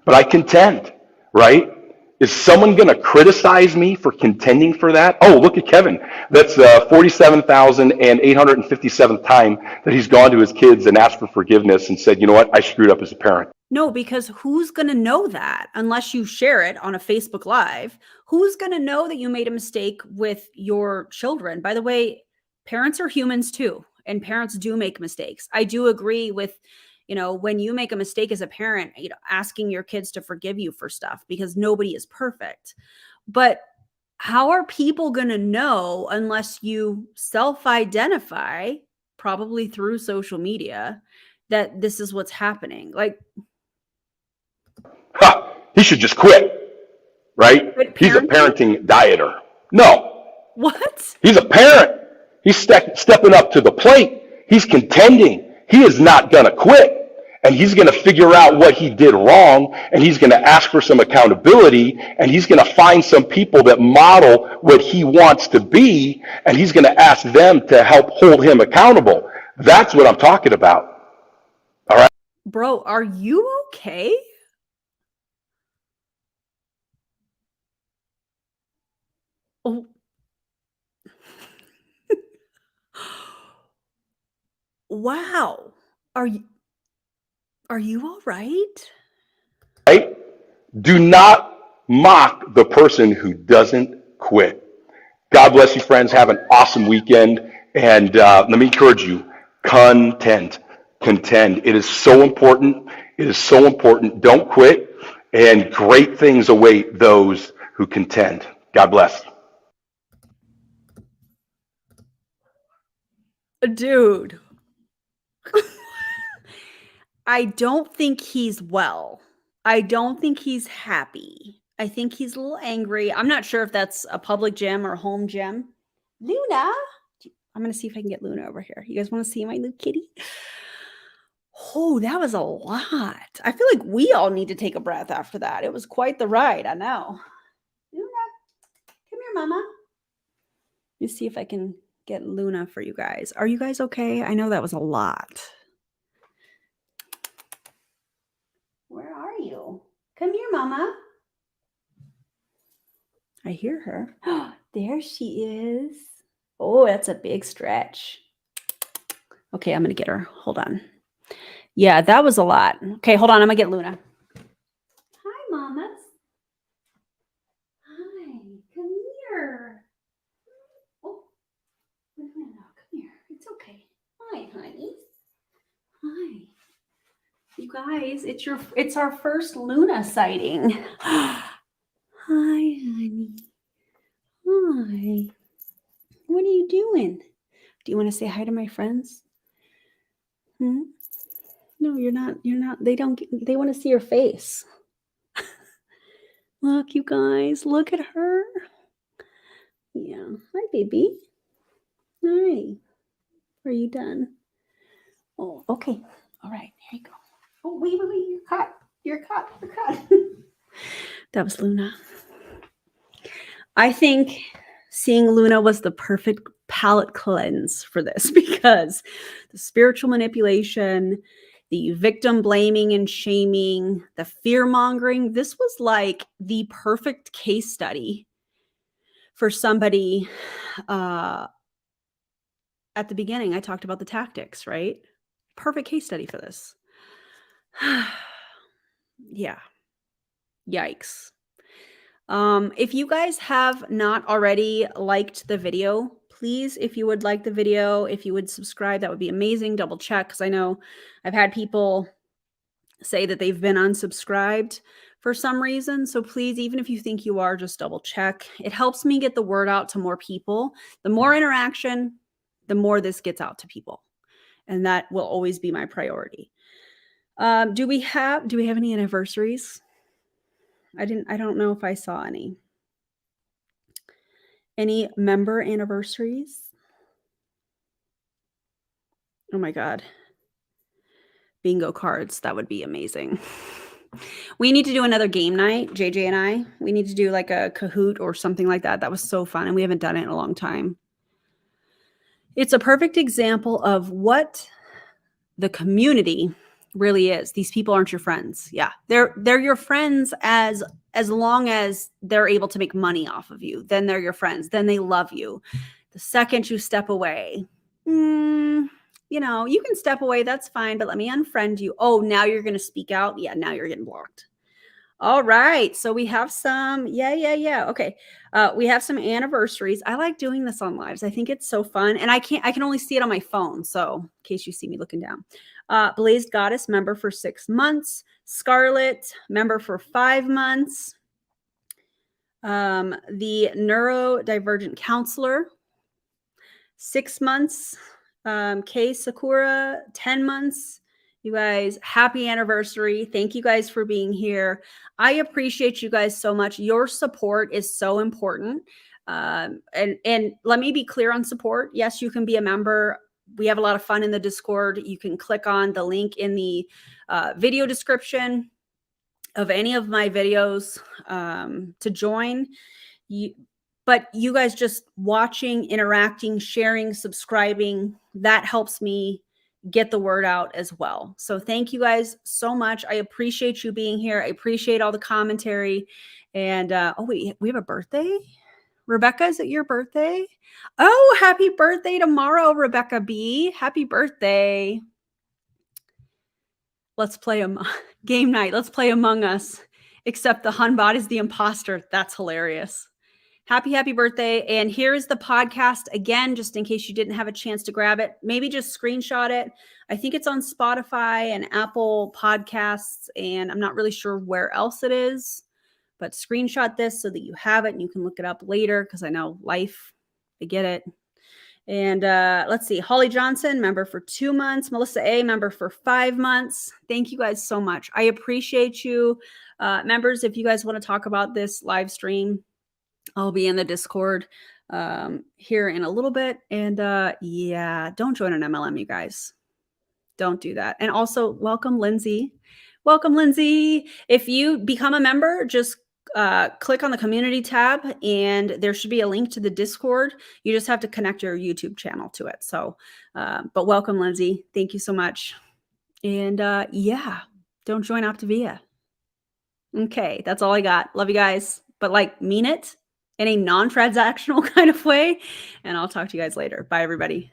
But I contend, right? Is someone going to criticize me for contending for that? Oh, look at Kevin. That's 47,857th time that he's gone to his kids and asked for forgiveness and said, you know what, I screwed up as a parent. No, because who's going to know that unless you share it on a Facebook Live? Who's going to know that you made a mistake with your children? By the way, parents are humans too, and parents do make mistakes. I do agree with, you know, when you make a mistake as a parent, you know, asking your kids to forgive you for stuff because nobody is perfect. But how are people going to know unless you self-identify, probably through social media, that this is what's happening? Like, he should just quit, right? He's a parenting dieter. No. What? He's a parent. He's stepping up to the plate. He's contending. He is not going to quit. and he's going to figure out what he did wrong, and he's going to ask for some accountability, and he's going to find some people that model what he wants to be, and he's going to ask them to help hold him accountable. That's what I'm talking about. All right. Bro, are you okay? Oh. Wow. Are you all right? Right? Do not mock the person who doesn't quit. God bless you, friends. Have an awesome weekend. And let me encourage you, contend. It is so important. It is so important. Don't quit. And great things await those who contend. God bless. Dude. I don't think he's well. I don't think he's happy. I think he's a little angry. I'm not sure if that's a public gym or a home gym. Luna. I'm going to see if I can get Luna over here. You guys want to see my little kitty? Oh, that was a lot. I feel like we all need to take a breath after that. It was quite the ride. I know. Luna, come here, mama. Let me see if I can get Luna for you guys. Are you guys okay? I know that was a lot. Where are you? Come here, mama. I hear her. There she is. Oh, that's a big stretch. Okay, I'm going to get her. Hold on. Yeah, that was a lot. Okay, hold on. I'm going to get Luna. Hi, mamas. Hi. Come here. Oh, no, come here. It's okay. Hi, honey. Hi. You guys, it's our first Luna sighting. Hi, honey. Hi. What are you doing? Do you want to say hi to my friends? No, you're not. They want to see your face. Look, you guys, look at her. Yeah. Hi, baby. Hi. Are you done? Oh, okay. All right. Here you go. Oh, wait. You're caught. That was Luna. I think seeing Luna was the perfect palate cleanse for this because the spiritual manipulation, the victim blaming and shaming, the fear mongering, this was like the perfect case study for somebody. At the beginning, I talked about the tactics, right? Perfect case study for this. Yeah. Yikes. If you guys have not already liked the video, please, if you would like the video, if you would subscribe, that would be amazing. Double check, because I know I've had people say that they've been unsubscribed for some reason. So please, even if you think you are, just double check. It helps me get the word out to more people. The more interaction, the more this gets out to people. And that will always be my priority. Do we have any anniversaries? I don't know if I saw any. Any member anniversaries? Oh my God. Bingo cards. That would be amazing. We need to do another game night, JJ and I. We need to do like a Kahoot or something like that. That was so fun, and we haven't done it in a long time. It's a perfect example of what the community really is. These people aren't your friends. Yeah, they're your friends as long as they're able to make money off of you. Then they're your friends. Then they love you. The second you step away, you can step away. That's fine, but let me unfriend you. Oh, now you're going to speak out. Yeah, now you're getting blocked. All right. So we have some. Yeah. Okay. We have some anniversaries. I like doing this on lives. I think it's so fun. And I can only see it on my phone. So in case you see me looking down. Blazed Goddess, member for 6 months. Scarlet, member for 5 months. The Neurodivergent Counselor, 6 months. Kay Sakura, 10 months. You guys, happy anniversary. Thank you guys for being here. I appreciate you guys so much. Your support is so important. And let me be clear on support. Yes, you can be a member, we have a lot of fun in the Discord. You can click on the link in the video description of any of my videos to join. But you guys just watching, interacting, sharing, subscribing, that helps me get the word out as well. So thank you guys so much. I appreciate you being here. I appreciate all the commentary. And oh wait, we have a birthday? Rebecca, is it your birthday? Oh, happy birthday tomorrow, Rebecca B. Happy birthday. Let's play game night. Let's play Among Us. Except the Hunbot is the imposter. That's hilarious. Happy birthday. And here's the podcast again, just in case you didn't have a chance to grab it. Maybe just screenshot it. I think it's on Spotify and Apple Podcasts, and I'm not really sure where else it is, but screenshot this so that you have it and you can look it up later, because I know life, I get it. And let's see, Holly Johnson, member for 2 months. Melissa A, member for 5 months. Thank you guys so much. I appreciate you. Members, if you guys want to talk about this live stream, I'll be in the Discord here in a little bit. And yeah, don't join an MLM, you guys. Don't do that. And also, welcome, Lindsay. Welcome, Lindsay. If you become a member, just click on the community tab and there should be a link to the Discord. You just have to connect your YouTube channel to it. So, but welcome, Lindsay. Thank you so much. And yeah, don't join Optavia. Okay, that's all I got. Love you guys. But like, mean it in a non-transactional kind of way. And I'll talk to you guys later. Bye, everybody.